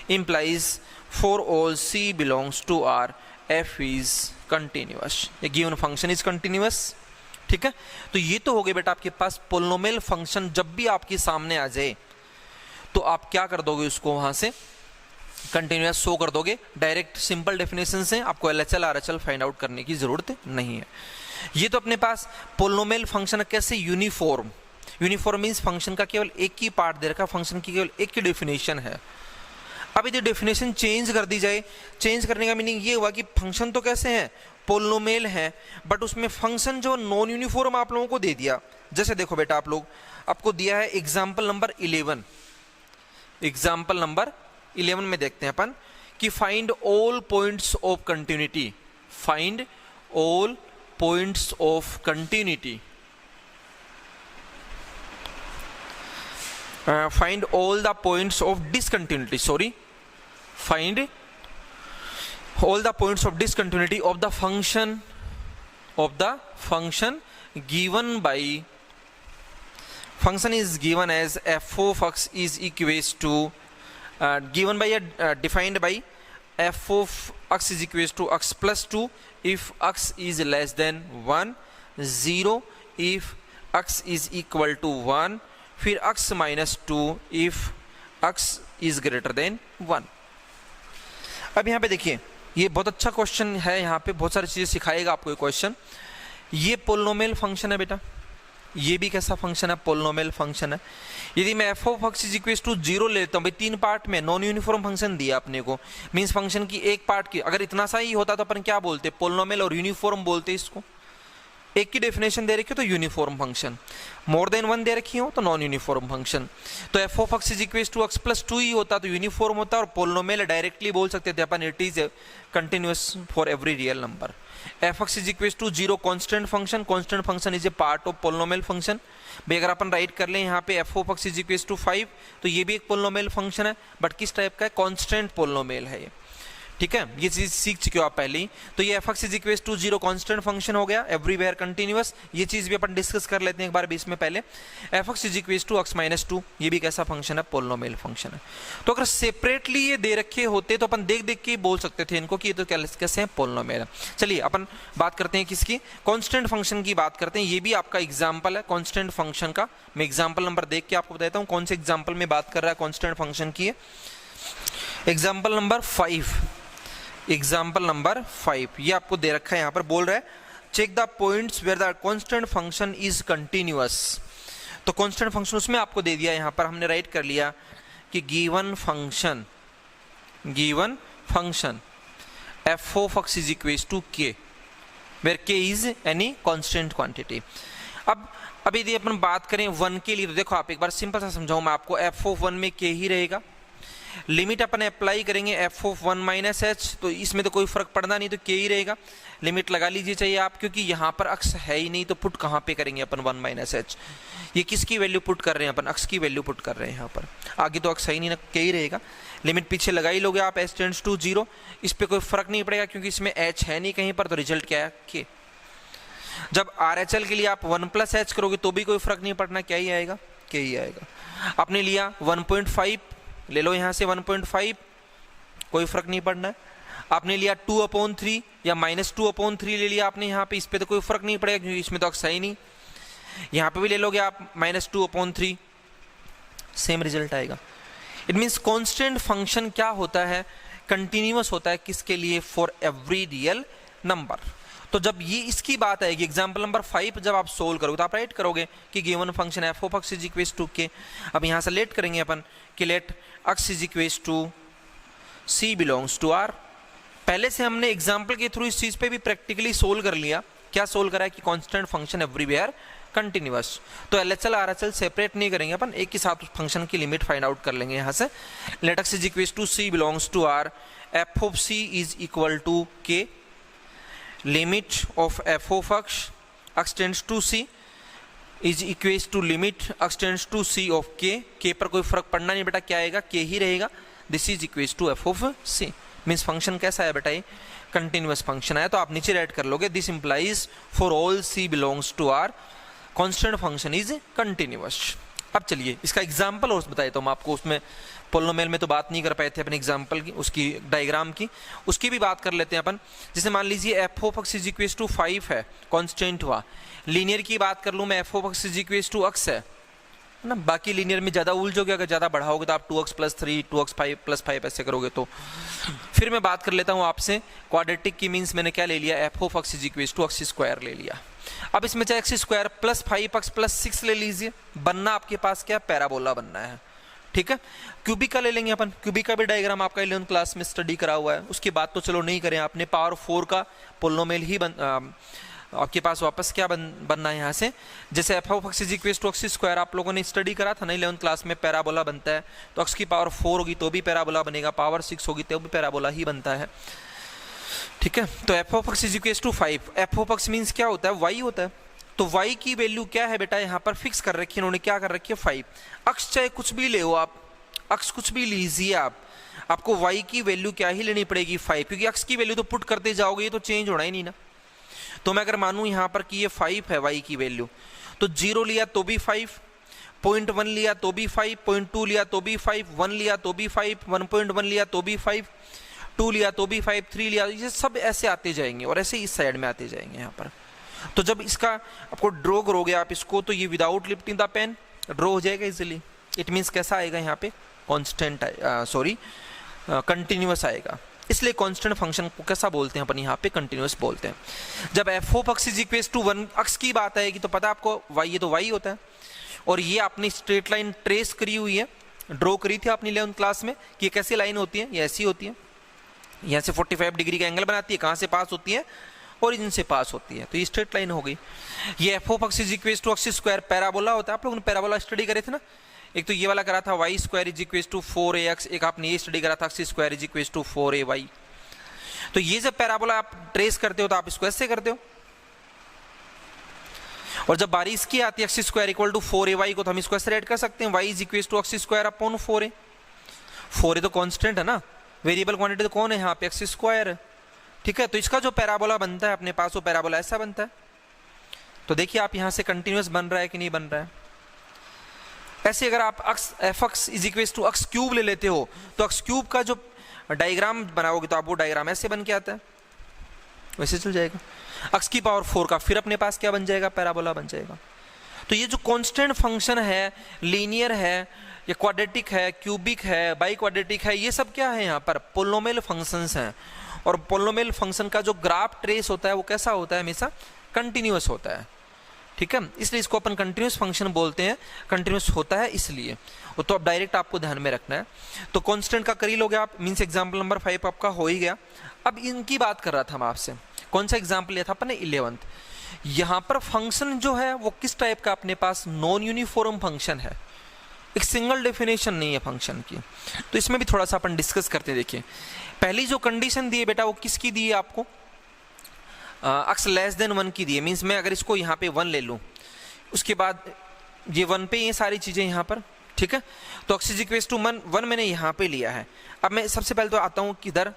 implies for all c belongs to R f is continuous। ये गिवन फंक्शन इज कंटिन्यूअस, ठीक है। तो ये तो हो गए बेटा आपके पास पोलिनोमियल फंक्शन। जब भी आपके सामने आ जाए तो आप क्या कर दोगे, उसको वहां से कंटिन्यूअस शो कर दोगे। डायरेक्ट सिंपल डेफिनेशन से आपको LHL RHL फाइंड आउट करने की जरूरत नहीं है। ये तो अपने पास पोलिनोमियल फंक्शन कैसे यूनिफॉर्म, यूनिफॉर्म मींस फंक्शन का केवल एक ही पार्ट दे रखा, फंक्शन की केवल एक ही डेफिनेशन है। अब यदि डेफिनेशन चेंज कर दी जाए, चेंज करने का मीनिंग ये हुआ कि फंक्शन तो कैसे है, पोलिनोमियल है, बट उसमें फंक्शन जो नॉन यूनिफॉर्म आप लोगों को दे दिया। जैसे देखो बेटा आप लोग, आपको दिया है एग्जाम्पल नंबर 11, एग्जाम्पल नंबर 11 में देखते हैं अपन कि find all points of continuity, find all points of continuity, find all the points of discontinuity, sorry, find all the points of discontinuity of the function given by, function is given as f of x is equals to given by defined by f of x is equals to x plus 2 if x is less than 1, 0 if x is equal to 1, फिर x minus 2 if x is greater than 1। अब यहाँ पे देखिए, ये बहुत अच्छा क्वेश्चन है, यहाँ पे बहुत सारी चीजें सिखाएगा आपको ये क्वेश्चन। ये पोलिनोमियल फंक्शन है बेटा, ये भी कैसा फंक्शन है, पोलिनोमियल फंक्शन है। यदि मैं f of x is equals to 0 लेता हूँ भाई, 3 पार्ट में नॉन यूनिफॉर्म फंक्शन दिया अपने को, मींस फंक्शन की एक पार्ट की अगर इतना सा ही होता तो अपन क्या बोलते, पोलिनोमियल, और यूनिफॉर्म बोलते इसको। एक की डेफिनेशन दे रखी हो तो यूनिफॉर्म फंक्शन, मोर देन 1 दे रखी हो तो नॉन यूनिफॉर्म फंक्शन। तो f of x is equals to x plus 2 ही होता तो यूनिफॉर्म होता, और पोलिनोमियल डायरेक्टली बोल सकते थे अपन, it is continuous for every real number. f x is equals to 0 constant function, constant function is a part of polynomial function. भाई अगर अपन राइट कर लें यहाँ पे f of x is equals to 5 तो ये भी एक पोलिनोमियल फंक्शन है, बट किस टाइप का है, कांस्टेंट पोलिनोमियल है ये, ठीक है। ये चीज सीख चुके हो आप पहले ही। तो ये f x is equals to 0 constant function हो गया, एवरीवेयर कंटिन्यूअस। ये चीज भी अपन डिस्कस कर लेते हैं एक बार बीच में पहले। f x is equals to x minus 2, ये भी कैसा फंक्शन है, पोलिनोमियल फंक्शन है। तो अगर सेपरेटली ये दे रखे होते तो अपन देख देख के बोल सकते थे इनको कि ये तो कैसे है, पोलिनोमियल। चलिए अपन बात करते हैं किसकी, कांस्टेंट फंक्शन की बात करते हैं। ये भी आपका एग्जाम्पल है कांस्टेंट फंक्शन का। मैं एग्जाम्पल नंबर देख के आपको बताता हूँ कौन से एग्जाम्पल में बात कर रहा है कांस्टेंट फंक्शन की। एग्जाम्पल नंबर 5, एग्जाम्पल नंबर 5 ये आपको दे रखा है, यहाँ पर बोल रहा है check the points where the constant function is continuous. तो कांस्टेंट फंक्शन उसमें आपको दे दिया, यहाँ पर हमने राइट कर लिया कि given function f of x is equals to k where k is any constant quantity. अब यदि अपन बात करें 1 के लिए तो देखो आप एक बार सिंपल सा समझाऊं मैं आपको, f ऑफ 1 में k ही रहेगा। लिमिट अपन अप्लाई करेंगे f ऑफ 1 माइनस एच, तो इसमें तो कोई फर्क पड़ना नहीं, तो k ही रहेगा। लिमिट लगा लीजिए चाहिए आप, क्योंकि यहाँ पर x है ही नहीं तो पुट कहाँ पे करेंगे अपन 1 माइनस एच। ये किसकी वैल्यू पुट कर रहे हैं अपन, x की वैल्यू पुट कर रहे हैं यहाँ पर, आगे तो x है ही नहीं ना, k ही रहेगा। लिमिट पीछे लगा ही लोगे आप, h टेंड्स टू 0, इस पर कोई फर्क नहीं पड़ेगा क्योंकि इसमें h है नहीं कहीं पर, तो रिजल्ट क्या है, k। जब RHL के लिए आप 1 प्लस एच करोगे तो भी कोई फर्क नहीं पड़ना, क्या ही आएगा, k ही आएगा। आपने लिया 1.5 ले लो यहाँ से 1.5, कोई फर्क नहीं पड़ना है। आपने लिया 2/3 या -2/3 ले लिया आपने यहाँ पे, इस पे तो कोई फर्क नहीं पड़ेगा क्योंकि इसमें तो अक्स है ही नहीं। यहाँ पे भी ले लोगे आप -2/3, सेम रिजल्ट आएगा। इट मीन्स कांस्टेंट फंक्शन क्या होता है, कंटिन्यूअस होता है, किसके लिए, फॉर एवरी रियल नंबर। तो जब ये इसकी बात आएगी एग्जाम्पल नंबर 5 जब आप सोल्व करोगे तो आप राइट करोगे कि given function f of x is equals to k। अब यहाँ से लेट करेंगे अपन कि let x is equals to c belongs to r। पहले से हमने एग्जाम्पल के थ्रू इस चीज पे भी प्रैक्टिकली सोल्व कर लिया। क्या सोल्व करा है कि कांस्टेंट फंक्शन एवरीवेयर कंटिन्यूअस। तो LHL RHL सेपरेट नहीं करेंगे अपन, एक ही साथ उस फंक्शन की लिमिट फाइंड आउट कर लेंगे यहाँ से। Let x is equals to c belongs to r, f of c is equal to k, limit of f of x tends to c, is equals to limit x tends to c of k पर कोई फर्क पड़ना नहीं बेटा, क्या आएगा k ही रहेगा। This is equals to f of c, means function कैसा है बेटा, ये कंटिन्यूअस फंक्शन है। तो आप नीचे राइट कर लोगे this implies for all c belongs to r constant function is continuous. अब चलिए इसका एग्जाम्पल और बताए तो हम आपको, उसमें पोलिनोमियल में तो बात नहीं कर पाए थे अपने एग्जाम्पल की, उसकी डायग्राम की, उसकी भी बात कर लेते हैं अपन। जैसे मान लीजिए f of x is equals to 5 है, कांस्टेंट हुआ। लीनियर की बात कर लूँ मैं, f of x is equals to x है ना, बाकी लीनियर में ज़्यादा उलझोगे, अगर ज़्यादा बढ़ाओगे तो आप 2x + 3 2x 5 + 5 ऐसे करोगे तो। फिर मैं बात कर लेता हूँ आपसे क्वाड्रेटिक की, मीन्स मैंने क्या ले लिया, f of x is equals to x² ले लिया। अब इसमें चाहे x² + 5x + 6 ले लीजिए, बनना आपके पास क्या, पैराबोला बनना है, ठीक है। क्यूबिक का ले लेंगे अपन, क्यूबिक का भी डायग्राम आपका 11th क्लास में स्टडी करा हुआ है, उसकी बात तो चलो नहीं करें, आपने पावर 4 का पोलिनोमियल ही आपके पास वापस क्या बनना है यहाँ से। जैसे f of x is equal to x² आप लोगों ने स्टडी करा था ना 11th क्लास में, पैराबोला बनता है तो x की पावर 4 होगी तो भी पैराबोला बनेगा, पावर 6 होगी तो भी पैराबोला ही बनता है, ठीक है। तो f of x is equal to 5, f of x means क्या होता है, y होता है। तो y की वैल्यू क्या है बेटा, यहाँ पर फिक्स कर रखी है इन्होंने, क्या कर रखी है 5। अक्स चाहे कुछ भी ले हो आप, अक्स कुछ भी लीजिए आप, आपको y की वैल्यू क्या ही लेनी पड़ेगी 5, क्योंकि अक्स की वैल्यू तो पुट करते जाओगे ये तो चेंज होना ही नहीं ना। तो मैं अगर मानूं यहाँ पर कि ये 5 है y की वैल्यू, तो 0 लिया तो भी 5, 0.1 लिया तो भी 5, 0.2 लिया तो भी 5, 1 लिया तो भी 5, 1.1 लिया तो भी 5, 2 लिया तो भी 5, 3 लिया, ये सब ऐसे आते जाएंगे और ऐसे इस साइड में आते जाएंगे यहाँ पर। तो जब इसका आपको ड्रॉ करोगे आप इसको, तो ये without lifting the pen draw हो जाएगा इजीली। इट मीन्स कैसा आएगा यहाँ पे, कांस्टेंट कंटिन्यूअस आएगा, इसलिए कांस्टेंट फंक्शन को कैसा बोलते हैं अपन यहाँ पे, कंटिन्यूअस बोलते हैं। जब f of x is equal to 1 x की बात आएगी तो पता है आपको y, ये तो y होता है, और ये आपने स्ट्रेट लाइन ट्रेस करी हुई है, ड्रॉ करी थी आपने 11th क्लास में कि ये कैसी लाइन होती है, ये ऐसी होती है, यहाँ से 45 डिग्री का एंगल बनाती है, कहाँ से पास होती है, ओरिजिन से पास होती है, तो ये स्ट्रेट लाइन हो गई। ये f of x is equal to x² parabola होता है, आप लोगों ने पैराबोला स्टडी करे थे ना, एक तो ये वाला करा था y² is equal to 4ax, एक आपने ये स्टडी करा था x² is equal to 4ay। तो ये जब पैराबोला आप ट्रेस करते हो तो आप इसको ऐसे करते हो, और जब बारी इसकी आती है x² इक्वल टू 4ay को, तो हम इसको ऐसे रेड कर सकते हैं, y is equal to x² upon 4a। 4a तो कांस्टेंट है ना, वेरिएबल क्वांटिटी तो कौन है यहाँ पे, x², ठीक है। तो इसका जो पैराबोला बनता है अपने पास, वो पैराबोला ऐसा बनता है। तो देखिए आप यहाँ से कंटिन्यूअस बन रहा है कि नहीं बन रहा है। ऐसे अगर आप f(x) is equal to x³ ले लेते हो, तो x³ का जो डायग्राम बनाओगे तो आप वो डायग्राम ऐसे बन के आता है, वैसे चल जाएगा। x की पावर 4 का फिर अपने पास क्या बन जाएगा, पैराबोला बन जाएगा। तो ये जो कांस्टेंट फंक्शन है, लीनियर है, या क्वाड्रेटिक है, क्यूबिक है, बाई क्वाड्रेटिक है, ये सब क्या है यहाँ पर, पोलिनोमियल फंक्शंस हैं। और पोलिनोमियल फंक्शन का जो ग्राफ ट्रेस होता है वो कैसा होता है, हमेशा कंटिन्यूअस होता है, ठीक है। इसलिए इसको अपन कंटिन्यूअस फंक्शन बोलते हैं, कंटिन्यूअस होता है इसलिए। वो तो अब डायरेक्ट आपको ध्यान में रखना है। तो कांस्टेंट का कर ही लोगे आप, मीन्स एग्जाम्पल नंबर 5 आपका हो ही गया। अब इनकी बात कर रहा था मैं आपसे, कौन सा एग्जाम्पल लिया था अपन ने, 11th। यहाँ पर फंक्शन जो है वो किस टाइप का अपने पास, नॉन यूनिफॉर्म फंक्शन है, एक सिंगल डेफिनेशन नहीं है फंक्शन की। तो इसमें भी थोड़ा सा अपन डिस्कस करते हैं। देखिए पहली जो कंडीशन दी है बेटा वो किसकी दी है आपको, x लेस देन 1 की दी है। मीन्स मैं अगर इसको यहाँ पे 1 ले लूँ, उसके बाद ये 1 पे ये सारी चीजें यहाँ पर, ठीक है। तो x इज इक्वल टू 1 मैंने यहाँ पे लिया है। अब मैं सबसे पहले तो आता हूँ किधर,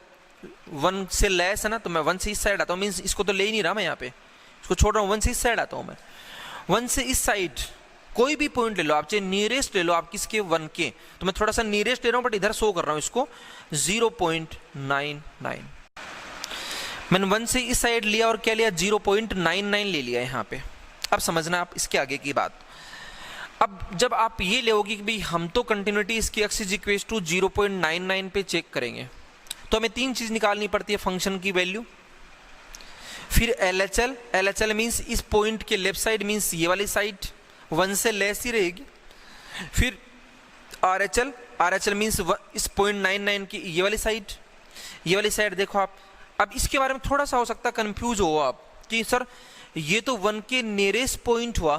1 से लेस है ना, तो मैं 1 से इस साइड आता हूँ, मीन्स इसको तो ले ही नहीं रहा मैं यहाँ पे, इसको छोड़ रहा हूँ, 1 से इस साइड आता हूँ मैं। 1 से इस साइड कोई भी पॉइंट ले लो आप, चाहे नियरेस्ट ले लो आप, किसके 1 के, तो मैं थोड़ा सा नियरेस्ट ले रहा हूँ बट इधर शो कर रहा हूँ इसको 0.99। मैंने 1 से इस साइड लिया और क्या लिया, 0.99 ले लिया यहाँ पे। अब समझना आप इसके आगे की बात। अब जब आप ये लेोगे कि भाई हम तो कंटिन्यूटी इसकी x इज इक्वल टू 0.99 पे चेक करेंगे, तो हमें 3 चीज निकालनी पड़ती है, फंक्शन की वैल्यू, फिर LHL मीन्स इस पॉइंट के लेफ्ट साइड, मीन्स ये वाली साइड 1 से लेस ही रहेगी, फिर RHL मीन्स इस 0.99 की ये वाली साइड देखो आप। अब इसके बारे में थोड़ा सा हो सकता है कंफ्यूज हो आप कि सर ये तो 1 के नियरेस्ट पॉइंट हुआ,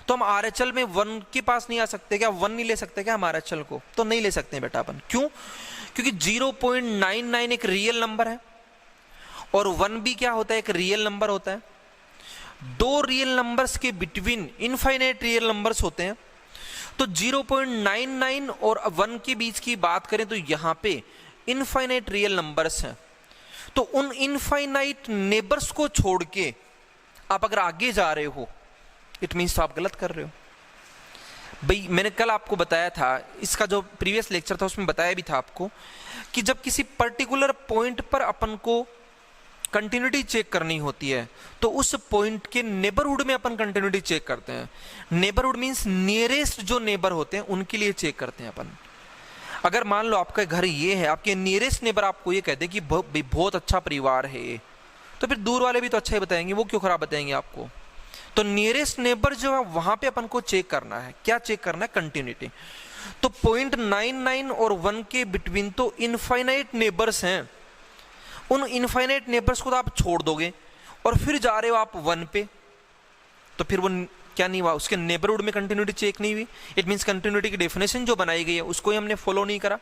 तो हम RHL में 1 के पास नहीं आ सकते क्या, 1 नहीं ले सकते क्या हम RHL को, तो नहीं ले सकते बेटा अपन। क्यों, क्योंकि 0.99 एक रियल नंबर है और 1 भी क्या होता है, एक रियल नंबर होता है। दो रियल नंबर्स के बिटवीन इनफाइनाइट रियल नंबर्स होते हैं, तो 0.99 और 1 के बीच की बात करें तो यहां पे इनफाइनाइट रियल नंबर्स हैं। तो उन इनफाइनाइट नेबर्स को छोड़ के आप अगर आगे जा रहे हो, इट मीन्स तो आप गलत कर रहे हो। भाई मैंने कल आपको बताया था, इसका जो प्रीवियस लेक्चर था उसमें बताया भी था आपको कि जब किसी पर्टिकुलर पॉइंट पर अपन को कंटिन्यूटी चेक करनी होती है तो उस पॉइंट के नेबरहुड में अपन कंटिन्यूटी चेक करते हैं। नेबरहुड मींस नियरेस्ट जो नेबर होते हैं उनके लिए चेक करते हैं अपन। अगर मान लो आपका घर ये है, आपके नियरेस्ट नेबर आपको ये कहते हैं कि बहुत अच्छा परिवार है ये, तो फिर दूर वाले भी तो अच्छा ही बताएंगे, वो क्यों खराब बताएंगे आपको। तो नियरेस्ट नेबर जो है वहां पे अपन को चेक करना है, क्या चेक करना है, कंटिन्यूटी। तो 0.99 और 1 के बिटवीन तो इनफाइनाइट नेबर्स हैं, उन इनफाइनाइट नेबर्स को तो आप छोड़ दोगे और फिर जा रहे हो आप 1 पे, तो फिर वो क्या नहीं हुआ, उसके नेबरहुड में कंटिन्यूटी चेक नहीं हुई। इट मींस कंटिन्यूटी की डेफिनेशन जो बनाई गई है उसको ही हमने फॉलो नहीं करा।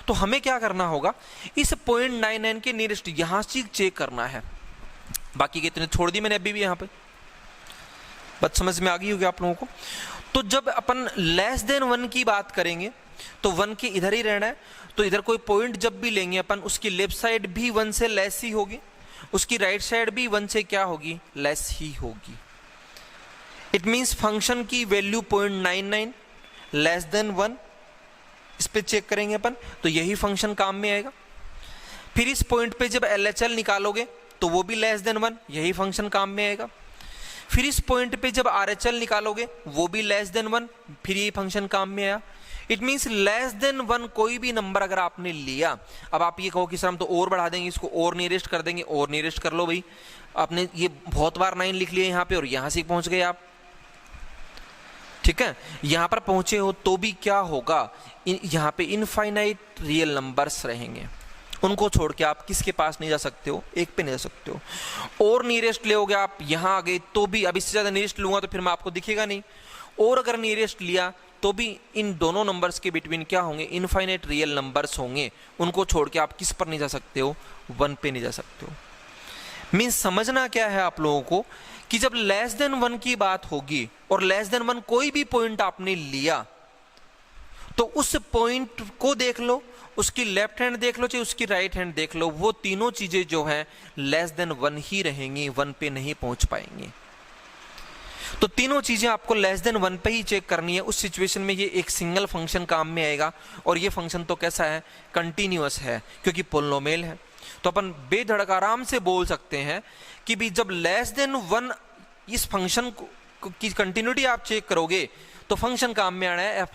तो हमें क्या करना होगा, इस 0.99 के नियरेस्ट यहां से चेक करना है, बाकी के इतने छोड़ दी मैंने अभी भी। यहां पे बात समझ में आ गई होगी आप लोगों को। तो जब अपन लेस देन 1 की बात करेंगे तो 1 के इधर ही रहना है, तो इधर कोई पॉइंट जब भी लेंगे अपन, उसकी लेफ्ट साइड भी 1 से लेस ही होगी, उसकी राइट साइड भी 1 से क्या होगी, लेस ही होगी। इट मींस फंक्शन की वैल्यू 0.99 लेस देन 1, इस पे चेक करेंगे अपन, तो यही फंक्शन काम में आएगा। फिर इस पॉइंट पे जब LHL निकालोगे तो वो भी लेस देन 1, यही फंक्शन काम में आएगा। फिर इस पॉइंट पे जब RHL निकालोगे वो भी लेस देन 1, फिर यही फंक्शन काम में आया। इट मींस लेस देन 1 कोई भी नंबर अगर आपने लिया, अब आप ये कहो कि सर हम तो और बढ़ा देंगे इसको, और नियरेस्ट कर देंगे, और नियरेस्ट कर लो भाई। आपने ये बहुत बार 9 लिख लिया यहाँ पे और यहां से पहुंच गए आप, ठीक है। यहां पर पहुंचे हो तो भी क्या होगा, यहां पे इनफाइनाइट रियल नंबर्स रहेंगे, उनको छोड़ के आप किसके पास नहीं जा सकते हो, एक पे नहीं जा सकते हो। और नियरेस्ट ले आप यहां आ गए तो भी, अब इससे ज्यादा नियरेस्ट लूंगा तो फिर मैं आपको दिखेगा नहीं, और अगर नियरेस्ट लिया तो भी इन दोनों नंबर्स के बिटवीन क्या होंगे, इनफाइनाइट रियल नंबर्स होंगे, उनको छोड़ के आप किस पर नहीं जा सकते हो, 1 पे नहीं जा सकते हो। मीन्स समझना क्या है आप लोगों को कि जब लेस देन 1 की बात होगी और लेस देन 1 कोई भी पॉइंट आपने लिया तो उस पॉइंट को देख लो, उसकी लेफ्ट हैंड देख लो चाहे उसकी राइट हैंड देख लो, वो तीनों चीजें जो हैं लेस देन 1 ही रहेंगी, 1 पे नहीं पहुंच पाएंगी। तो तीनों चीजें आपको लेस देन 1 पे ही चेक करनी है। उस सिचुएशन में ये एक सिंगल फंक्शन काम में आएगा, और ये फंक्शन तो कैसा है, कंटिन्यूअस है, क्योंकि पोलिनोमियल है। तो अपन बेधड़क आराम से बोल सकते हैं कि भी जब लेस देन 1 इस फंक्शन की कंटिन्यूटी आप चेक करोगे तो फंक्शन काम में आना है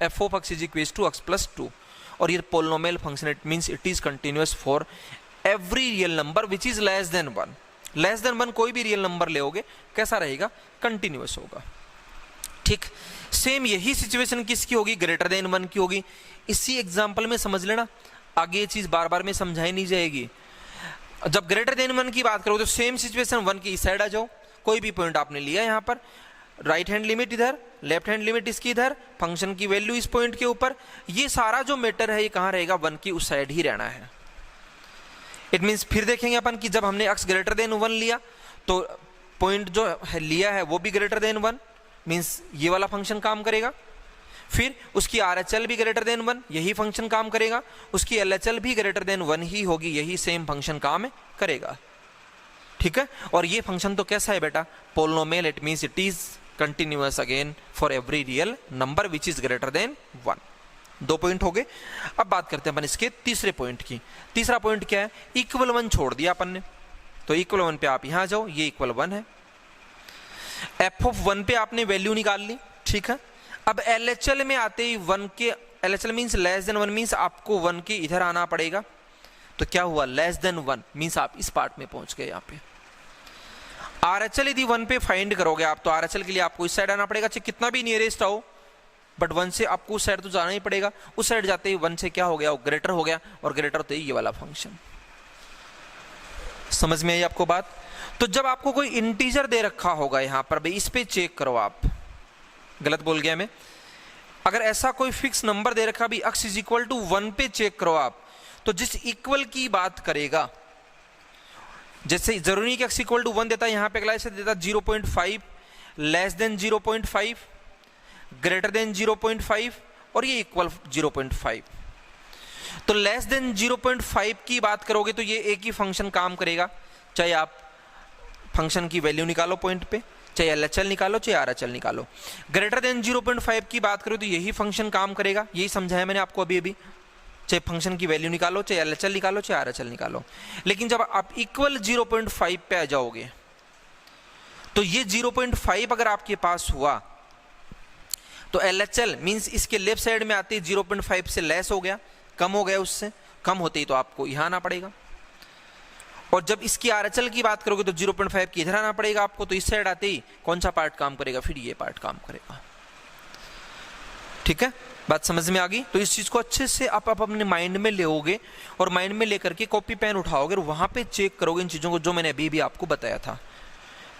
f of x is equals to x plus 2, और ये polynomial function, it means it is continuous for every real number which is less than 1। Less than 1 कोई भी रियल नंबर लेओगे कैसा रहेगा, कंटिन्यूअस होगा। ठीक सेम यही सिचुएशन किसकी होगी, ग्रेटर देन 1 की होगी। इसी एग्जांपल में समझ लेना, आगे ये चीज बार बार में समझाई नहीं जाएगी। जब ग्रेटर देन 1 की बात करो तो सेम सिचुएशन 1 की इस साइड आ जाओ, कोई भी पॉइंट आपने लिया यहाँ पर, राइट हैंड लिमिट इधर, लेफ्ट हैंड लिमिट इसकी इधर, फंक्शन की वैल्यू इस पॉइंट के ऊपर, ये सारा जो मैटर है ये कहाँ रहेगा, 1 की उस साइड ही रहना है। इट मींस फिर देखेंगे अपन कि जब हमने x ग्रेटर देन 1 लिया तो पॉइंट जो है लिया है वो भी ग्रेटर देन 1, मींस ये वाला फंक्शन काम करेगा। फिर उसकी RHL भी ग्रेटर देन 1, यही फंक्शन काम करेगा। उसकी LHL भी ग्रेटर देन 1 ही होगी, यही सेम फंक्शन काम करेगा। ठीक है, और ये फंक्शन तो कैसा है बेटा, polynomial, it means it is continuous again for every real number which is greater than 1। 2 point हो गए। अब बात करते हैं अपन इसके तीसरे पॉइंट की। तीसरा पॉइंट क्या है, इक्वल 1 छोड़ दिया अपन ने, तो इक्वल 1 पे आप यहां जाओ, ये इक्वल 1 है। f ऑफ 1 पे आपने वैल्यू निकाल ली, ठीक है। अब LHL में आते ही 1 के, LHL means less than 1, means आपको 1 के इधर आना पड़ेगा। तो क्या हुआ, लेस देन 1 मींस आप इस पार्ट में पहुंच गए। यहाँ पे RHL यदि 1 पे फाइंड करोगे आप, तो RHL के लिए आपको इस साइड आना पड़ेगा, चाहे कितना भी नियरेस्ट आओ, बट 1 से आपको उस साइड तो जाना ही पड़ेगा। उस साइड जाते ही 1 से क्या हो गया, वो ग्रेटर हो गया, और ग्रेटर होते ही ये वाला फंक्शन। समझ में आई आपको बात। तो जब आपको कोई इंटीजर दे रखा होगा यहाँ पर, भाई इस पे चेक करो आप, गलत बोल गया मैं, अगर ऐसा कोई फिक्स नंबर दे रखा भी x इज इक्वल टू 1 पे चेक करो आप, तो जिस इक्वल की बात करेगा जैसे जरूरी नहीं कि x इक्वल टू 1 देता है, यहाँ पे अगला ऐसे देता 0.5, लेस देन 0.5, ग्रेटर देन 0.5 और ये इक्वल 0.5। तो लेस देन 0.5 की बात करोगे तो ये एक ही फंक्शन काम करेगा, चाहे आप फंक्शन की वैल्यू निकालो पॉइंट पे, चाहे LHL निकालो चाहे RHL निकालो। ग्रेटर देन 0.5 की बात करो तो यही फंक्शन काम करेगा, यही समझाया मैंने आपको अभी, चाहे फंक्शन की वैल्यू निकालो, चाहे LHL निकालो, चाहे RHL निकालो। लेकिन जब आप इक्वल 0.5 पे आ जाओगे तो ये 0.5 अगर आपके पास हुआ तो LHL मींस इसके लेफ्ट साइड में आते ही 0.5 से लेस हो गया, कम हो गया, उससे कम होते ही तो आपको यहाँ आना पड़ेगा। और जब इसकी RHL की बात करोगे तो 0.5 की इधर आना पड़ेगा आपको, तो इस साइड आते ही कौन सा पार्ट काम करेगा, फिर ये पार्ट काम करेगा। ठीक है, बात समझ में आ गई? तो इस चीज को अच्छे से आप अपने माइंड में लेओगे और माइंड में लेकर के कॉपी पेन उठाओगे और वहां पे चेक करोगे इन चीजों को जो मैंने अभी भी आपको बताया था।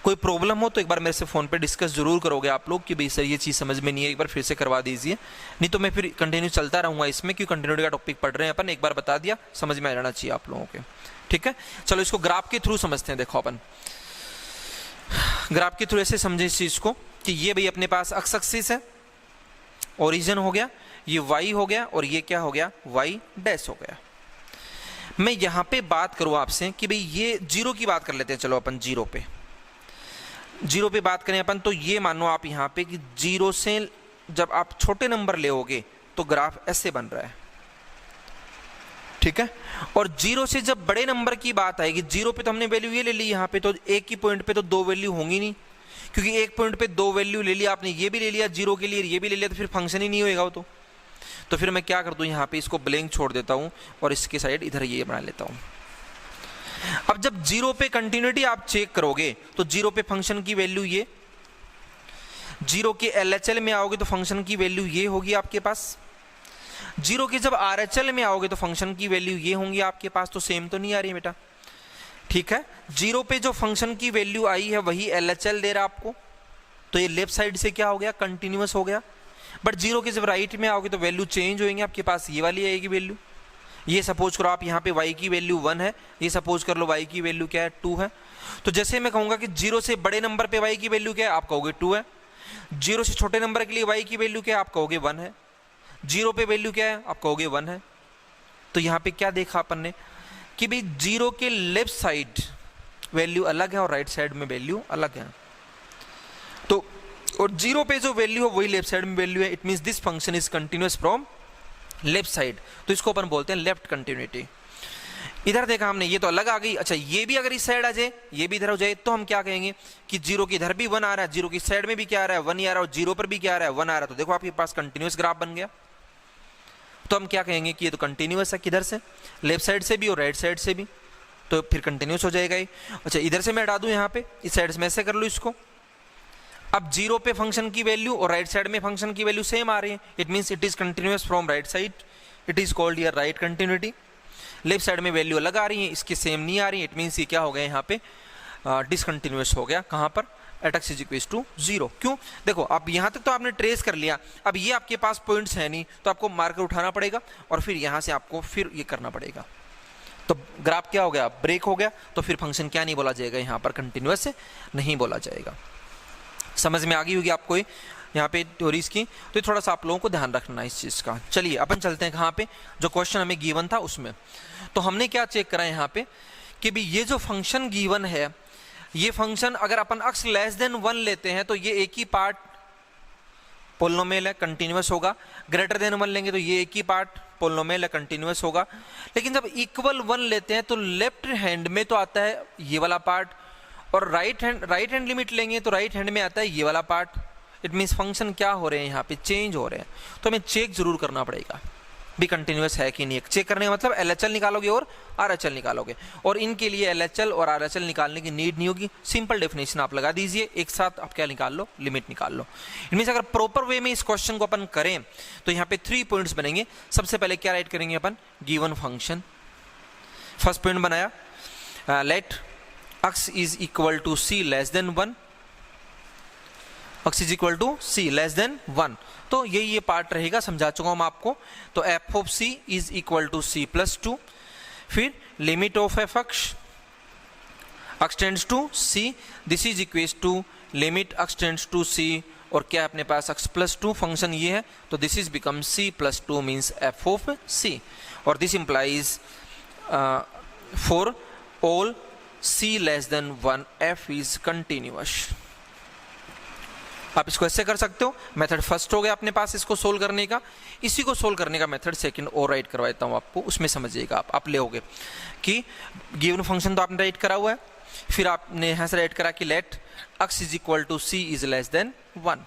कोई प्रॉब्लम हो तो एक बार मेरे से फोन पे डिस्कस जरूर करोगे आप लोग कि भाई सर ये चीज समझ में नहीं है, एक बार फिर से करवा दीजिए, नहीं तो मैं फिर कंटिन्यू चलता रहूंगा इसमें, क्योंकि कंटिन्यूटी का टॉपिक पढ़ रहे हैं अपन, एक बार बता दिया समझ में आ जाना चाहिए आप लोगों के। ठीक है, चलो इसको ग्राफ के थ्रू समझते हैं। देखो अपन ग्राफ के थ्रू ऐसे समझे इस चीज को कि ये भाई अपने पास एक्स एक्सिस है, ओरिजिन हो गया, ये y हो गया और ये क्या हो गया, y डैश हो गया। मैं यहां पे बात करूं आपसे कि भाई ये जीरो की बात कर लेते हैं, चलो अपन जीरो पे बात करें अपन, तो ये मानो आप यहां पे कि जीरो से जब आप छोटे नंबर लेओगे तो ग्राफ ऐसे बन रहा है। ठीक है, और जीरो से जब बड़े नंबर की बात आएगी, जीरो पे तो हमने वैल्यू ये ले ली, यहाँ पे तो एक ही पॉइंट पे तो दो वैल्यू होंगी नहीं, क्योंकि एक पॉइंट पे दो वैल्यू ले लिया आपने, ये भी ले लिया जीरो के लिए, ये भी ले लिया, तो फिर फंक्शन ही नहीं होएगा वो तो फिर मैं क्या कर दूं, यहाँ पे इसको ब्लैंक छोड़ देता हूं और इसके साइड इधर ये बना लेता हूं। अब जब जीरो पे कंटिन्यूटी आप चेक करोगे तो जीरो पे फंक्शन की वैल्यू ये, जीरो के LHL में आओगे तो फंक्शन की वैल्यू ये होगी आपके पास, जीरो के जब RHL में आओगे तो फंक्शन की वैल्यू ये होंगी आपके पास, तो सेम तो नहीं आ रही है बेटा। ठीक है, जीरो पे जो फंक्शन की वैल्यू आई है वही LHL दे रहा आपको, तो ये लेफ्ट साइड से क्या हो गया, कंटिन्यूअस हो गया। बट जीरो के जब राइट में आओगे तो वैल्यू चेंज होंगे, आपके पास ये वाली आएगी वैल्यू, ये सपोज करो आप यहाँ पे y की वैल्यू 1 है, ये सपोज कर लो y की वैल्यू क्या है, 2 है। तो जैसे मैं कहूंगा कि जीरो से बड़े नंबर पे y की वैल्यू क्या है, आप कहोगे 2 है। जीरो से छोटे नंबर के लिए y की वैल्यू क्या है, आप कहोगे 1 है। जीरो पे वैल्यू क्या है, आप कहोगे 1 है। तो यहाँ पे क्या देखा अपन ने कि भाई जीरो के लेफ्ट साइड वैल्यू अलग है और राइट साइड में वैल्यू अलग है, तो और जीरो पे जो वैल्यू है वही लेफ्ट साइड में वैल्यू है, it means this function is continuous from left side, तो इसको अपन बोलते हैं लेफ्ट कंटिन्यूटी। इधर देखा हमने, ये तो अलग आ गई। अच्छा, ये भी अगर इस साइड आ जाए, ये भी इधर हो जाए, तो हम क्या कहेंगे कि जीरो की इधर भी 1 आ रहा है, जीरो की साइड में भी क्या आ रहा है, 1 ही आ रहा है, और जीरो पर भी क्या आ रहा है, 1 आ रहा है, तो देखो आपके पास कंटिन्यूअस ग्राफ बन गया। तो हम क्या कहेंगे कि ये तो कंटिन्यूअस है, किधर से, लेफ्ट साइड से भी और राइट साइड से भी, तो फिर कंटिन्यूअस हो जाएगा ये। अच्छा, इधर से मैं हटा दूं, यहाँ पे इस साइड से मैं ऐसे कर लूँ इसको। अब जीरो पे फंक्शन की वैल्यू और राइट साइड में फंक्शन की वैल्यू सेम आ रही है, it means it is continuous from right side, it is called your right continuity. Left side में वैल्यू अलग आ रही है, इसकी सेम नहीं आ रही है, इट मींस ये क्या हो गया, यहाँ पे डिसकंटिन्यूअस हो गया। कहाँ पर, at x is equal to 0। क्यों, देखो आप यहाँ तक तो आपने ट्रेस कर लिया, अब ये आपके पास पॉइंट्स है नहीं, तो आपको मार्कर उठाना पड़ेगा और फिर यहाँ से आपको फिर ये करना पड़ेगा। तो ग्राफ क्या हो गया, ब्रेक हो गया, तो फिर फंक्शन क्या नहीं बोला जाएगा, यहाँ पर कंटिन्यूअस नहीं बोला जाएगा। समझ में आ गई होगी आपको यहाँ पे थ्योरीज की, तो थोड़ा सा आप लोगों को ध्यान रखना इस चीज का। चलिए अपन चलते हैं कहाँ पे, जो क्वेश्चन हमें गिवन था उसमें। तो हमने क्या चेक करा यहाँ पे कि भाई ये जो फंक्शन गिवन है, ये फंक्शन अगर अपन x लेस देन 1 लेते हैं तो ये एक ही पार्ट पोलिनोमियल है, कंटिन्यूअस होगा। ग्रेटर देन 1 लेंगे तो ये एक ही पार्ट पोलिनोमियल है, कंटिन्यूअस होगा। लेकिन जब इक्वल 1 लेते हैं तो लेफ्ट हैंड में तो आता है ये वाला पार्ट, और राइट हैंड लिमिट लेंगे तो राइट हैंड में आता है ये वाला पार्ट। इट मीन्स फंक्शन क्या हो रहे हैं, यहाँ पे चेंज हो रहे हैं, तो हमें चेक जरूर करना पड़ेगा भी कंटिन्यूअस है कि नहीं। चेक करने का मतलब LHL निकालोगे और RHL निकालोगे, और इनके लिए LHL और RHL निकालने की नीड नहीं होगी, सिंपल डेफिनेशन आप लगा दीजिए, एक साथ आप क्या निकाल लो, लिमिट निकाल लो। इट मीन्स अगर प्रॉपर वे में इस क्वेश्चन को अपन करें तो यहाँ पे 3 पॉइंट्स बनेंगे। सबसे पहले क्या राइट करेंगे अपन, गिवन फंक्शन। फर्स्ट पॉइंट बनाया, let x is equal to c less than 1, x is equal to c less than 1। तो ये पार्ट रहेगा, समझा चुका हूं मैं आपको। तो f of c is equal to c plus 2, फिर limit of f x x tends to c, this is equals to limit x tends to c, और क्या अपने पास x प्लस 2 फंक्शन ये है, तो this is become c plus 2 means f of c, और this implies for all c less than 1 f is continuous. आप इसको ऐसे कर सकते हो, मेथड फर्स्ट हो गया अपने पास इसको सोल्व करने का। इसी को सोल्व करने का मेथड सेकंड और राइट करवाता हूं आपको, उसमें समझिएगा आप ले होगे कि गिवन फंक्शन तो आपने राइट करा हुआ है, फिर आपने यहां से राइट करा कि let x is equal to c is less than 1,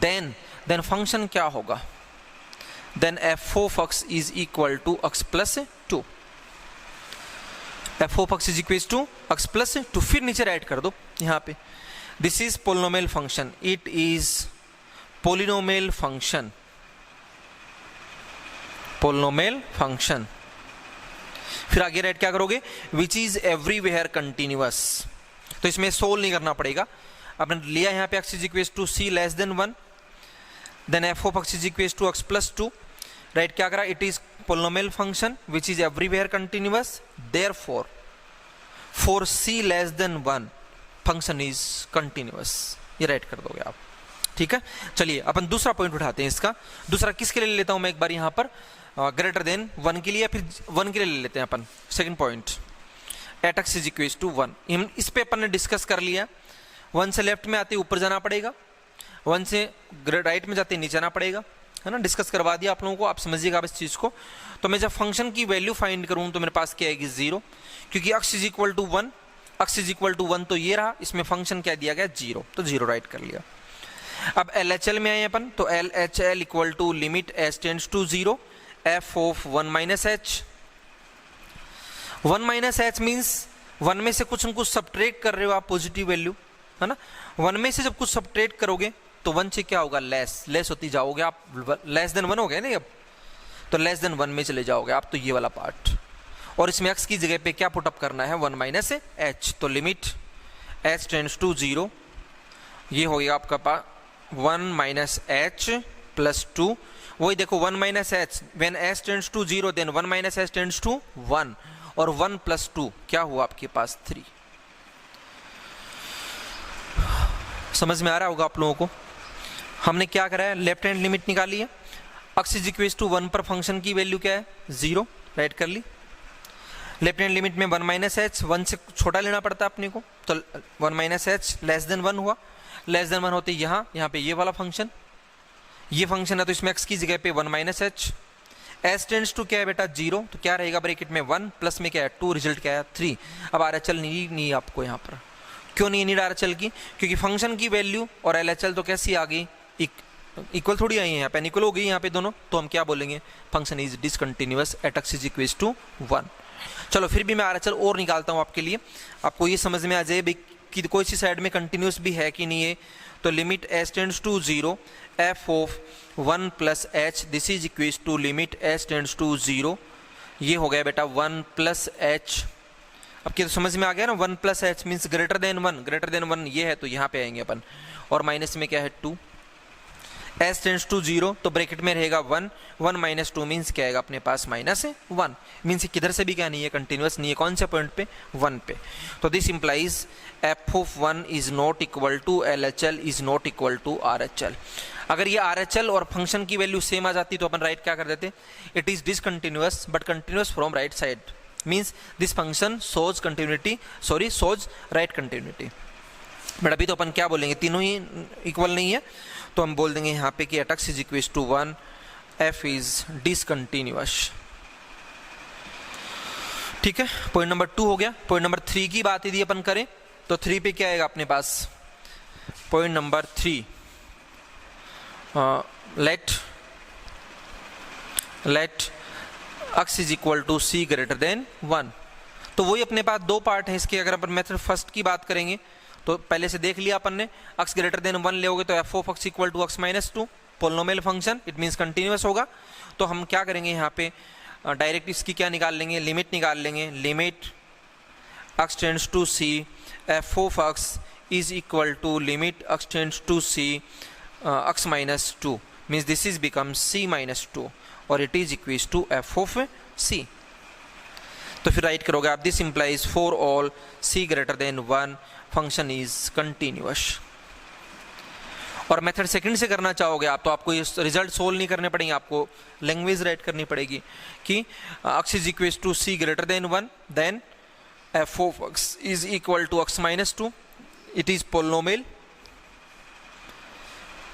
then function क्या होगा, then f of x is equal to x plus 2, f of x is equal to x plus 2, फिर नीचे राइट कर दो यहां पे, this is polynomial function, it is polynomial function, polynomial function, फिर आगे राइट क्या करोगे, विच इज एवरीवेयर कंटिन्यूअस, तो इसमें सोल्व नहीं करना पड़ेगा, आपने लिया यहाँ पे x is equal to c less than 1, then f of x is equal to x plus 2, write क्या करा, it is polynomial function which is everywhere continuous, therefore for c less than 1 function is continuous, ये राइट कर दोगे आप। ठीक है, चलिए अपन दूसरा पॉइंट उठाते हैं इसका। दूसरा किसके लिए ले लेता हूं मैं एक बार यहाँ पर, ग्रेटर देन 1 के लिए, या फिर 1 के लिए ले लेते हैं अपन। Second point, at x is equal to 1, इस पे अपन ने डिस्कस कर लिया। 1 से लेफ्ट में आते ऊपर जाना पड़ेगा, 1 से राइट में जाते नीचे जाना पड़ेगा, है ना, डिस्कस करवा दिया आप लोगों को, आप समझिएगा आप इस चीज को। तो मैं जब फंक्शन की वैल्यू फाइंड करूं तो मेरे पास क्या आएगी 0, क्योंकि x is equal to 1, x is equal to 1 तो ये रहा, इसमें फंक्शन क्या दिया गया 0, तो 0 राइट कर लिया। अब LHL में आए अपन, तो LHL equal to limit h tends to 0 f of 1 minus h, 1 minus h means 1 में से कुछ न कुछ सब्ट्रैक्ट कर रहे हो आप, पॉजिटिव वैल्यू, है ना, 1 में से जब कुछ सब्ट्रैक्ट करोगे तो 1 से क्या होगा, लेस होती जाओगे आप, लेस देन 1 हो गया नहीं अब, तो लेस देन 1 में चले जाओगे आप, तो ये वाला पार्ट, और इसमें x की जगह पे क्या पुटअप करना है 1 माइनस h, तो लिमिट h टेंड्स टू 0, ये हो गया आपका पास 1 माइनस h प्लस 2, वही देखो 1 minus h, when h tends to 0 then 1 minus h tends to 1, और 1 प्लस 2 क्या हुआ आपके पास 3। समझ में आ रहा होगा आप लोगों को। हमने क्या करा है, लेफ्ट हैंड लिमिट निकाली है, x इज इक्वल टू 1 पर फंक्शन की वैल्यू क्या है 0, राइट कर ली। लेफ्ट हैंड लिमिट में 1 माइनस h, 1 से छोटा लेना पड़ता है अपने को, तो 1 माइनस h लेस देन 1 हुआ, लेस देन 1 होते यहाँ पे ये वाला फंक्शन, ये फंक्शन है, तो इसमें x की जगह पे 1 minus h, h tends to क्या है बेटा 0, तो क्या रहेगा ब्रैकेट में 1 प्लस में क्या है 2, रिजल्ट क्या है 3। अब RHL नहीं आपको यहाँ पर, क्यों नहीं नीड RHL की, क्योंकि फंक्शन की वैल्यू और LHL तो कैसी आ गई, इक्वल थोड़ी आई है, यहाँ पे इक्वल हो गई यहाँ पे दोनों, तो हम क्या बोलेंगे, function is discontinuous at x is equal to 1। चलो फिर भी मैं RHL और निकालता हूँ आपके लिए, आपको ये समझ में आ जाए कि कोई सी साइड में कंटिन्यूअस भी है कि नहीं है। तो limit h tends to 0 f of 1 plus h, this is equal to limit h tends to 0, ये हो गया बेटा 1 प्लस h। अब क्या तो समझ में आ गया ना, 1 plus h means greater than 1, greater than 1 ये है, तो यहाँ पे आएंगे अपन, और माइनस में क्या है 2, h टेंड्स टू 0, तो ब्रैकेट में रहेगा 1, 1 माइनस 2 मीन्स क्या आएगा अपने पास -1, मीन्स किधर से भी क्या नहीं है, कंटिन्यूअस नहीं है, कौन से पॉइंट पे 1 पे। तो this implies f of 1 is not equal to LHL is not equal to RHL। अगर ये RHL और फंक्शन की वैल्यू सेम आ जाती तो अपन राइट क्या कर देते, it is discontinuous but continuous from right side, means this function shows continuity, sorry shows right continuity. But अभी तो अपन क्या बोलेंगे, तीनों ही इक्वल नहीं है, तो हम बोल देंगे यहाँ पे कि at x is equal to 1 f is discontinuous. ठीक है, पॉइंट नंबर 2 हो गया। पॉइंट नंबर 3 की बात यदि अपन करें तो 3 पे क्या आएगा अपने पास, point number 3, let x is equal to c greater than 1। तो वही अपने पास दो पार्ट है इसके। अगर अपन मेथड फर्स्ट की बात करेंगे तो पहले से देख लिया अपन ने, x ग्रेटर देन 1 ले तो f of x equal to x minus 2, polynomial function, it means continuous होगा। तो हम क्या करेंगे यहाँ पे, डायरेक्ट इसकी क्या निकाल लेंगे, लिमिट निकाल लेंगे, limit x tends to c f of x is equal to limit x tends to c x minus 2, means this is become c minus 2 और it is equal to f of c। तो फिर राइट करोगे आप this implies for all c greater than 1 function is continuous. और मेथड सेकंड से करना चाहोगे आप तो आपको ये रिजल्ट सोल्व नहीं करने पड़ेंगे, आपको लैंग्वेज राइट करनी पड़ेगी कि x is equal to c greater than 1 then f of x is equal to x minus 2. It is polynomial.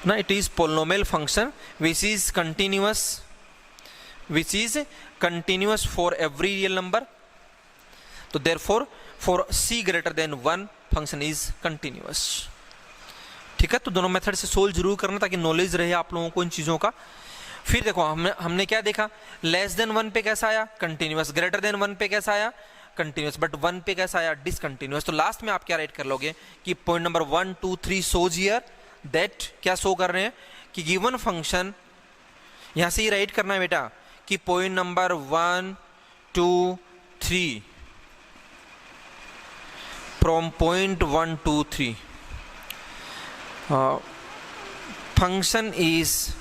Now it is polynomial function which is continuous for every real number. So therefore for c greater than 1 function is continuous. ठीक है, तो दोनों मेथड से सोल्व जरूर करना ताकि नॉलेज रहे आप लोगों को इन चीजों का। फिर देखो हमने क्या देखा, लेस देन 1 पे कैसा आया कंटिन्यूअस, ग्रेटर देन 1 पे कैसा आया कंटिन्यूअस, बट 1 पे कैसा आया डिसकंटिन्यूअस। तो लास्ट में आप क्या राइट कर लोगे कि point number 1 2 3 shows here that, क्या शो कर रहे हैं कि गिवन फंक्शन, यहां से ही राइट करना है बेटा कि point number 1 2 3 from point 1 2 3 function is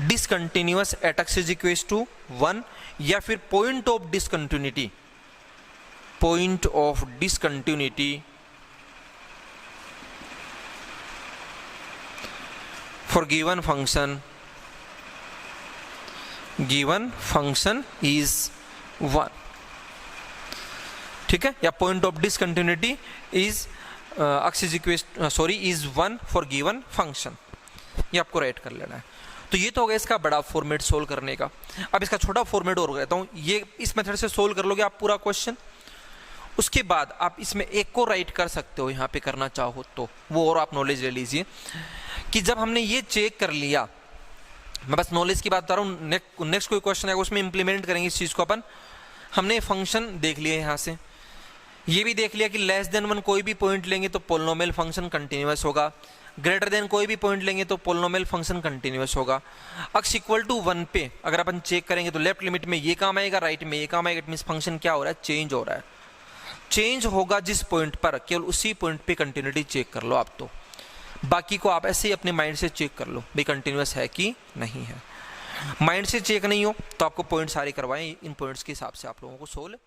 discontinuous at x is equal to 1, या फिर point of discontinuity, point of discontinuity for given function is 1, ठीक है, या point of discontinuity is x is equal is 1 for given function, ये आपको राइट कर लेना है। तो ये तो हो गया इसका बड़ा फॉर्मेट सोल्व करने का। अब इसका छोटा फॉर्मेट और कहता हूं, ये इस मेथड से सोल्व कर लोगे आप पूरा क्वेश्चन, उसके बाद आप इसमें एक को राइट कर सकते हो यहाँ पे करना चाहो तो, वो और आप नॉलेज ले लीजिए कि जब हमने ये चेक कर लिया, मैं बस नॉलेज की बात बता रहा हूँ, नेक्स्ट कोई क्वेश्चन आएगा उसमें इंप्लीमेंट करेंगे इस चीज को अपन। हमने फंक्शन देख लिया यहाँ से, ये भी देख लिया कि लेस देन 1 कोई भी पॉइंट लेंगे तो पोलिनोमियल फंक्शन कंटिन्यूअस होगा, ग्रेटर देन कोई भी पॉइंट लेंगे तो पोलिनोमियल फंक्शन कंटिन्यूअस होगा। x इक्वल टू 1 पे अगर अपन चेक करेंगे तो लेफ्ट लिमिट में ये काम आएगा, राइट में ये काम आएगा, इट मींस फंक्शन क्या हो रहा है चेंज हो रहा है। चेंज होगा जिस पॉइंट पर, केवल उसी पॉइंट पे कंटिन्यूटी चेक कर लो आप, तो बाकी को आप ऐसे ही अपने माइंड से चेक कर लो भाई कंटिन्यूअस है कि नहीं है। माइंड से चेक नहीं हो तो आपको पॉइंट सारे करवाएं, इन पॉइंट्स के हिसाब से आप लोगों को सोल्व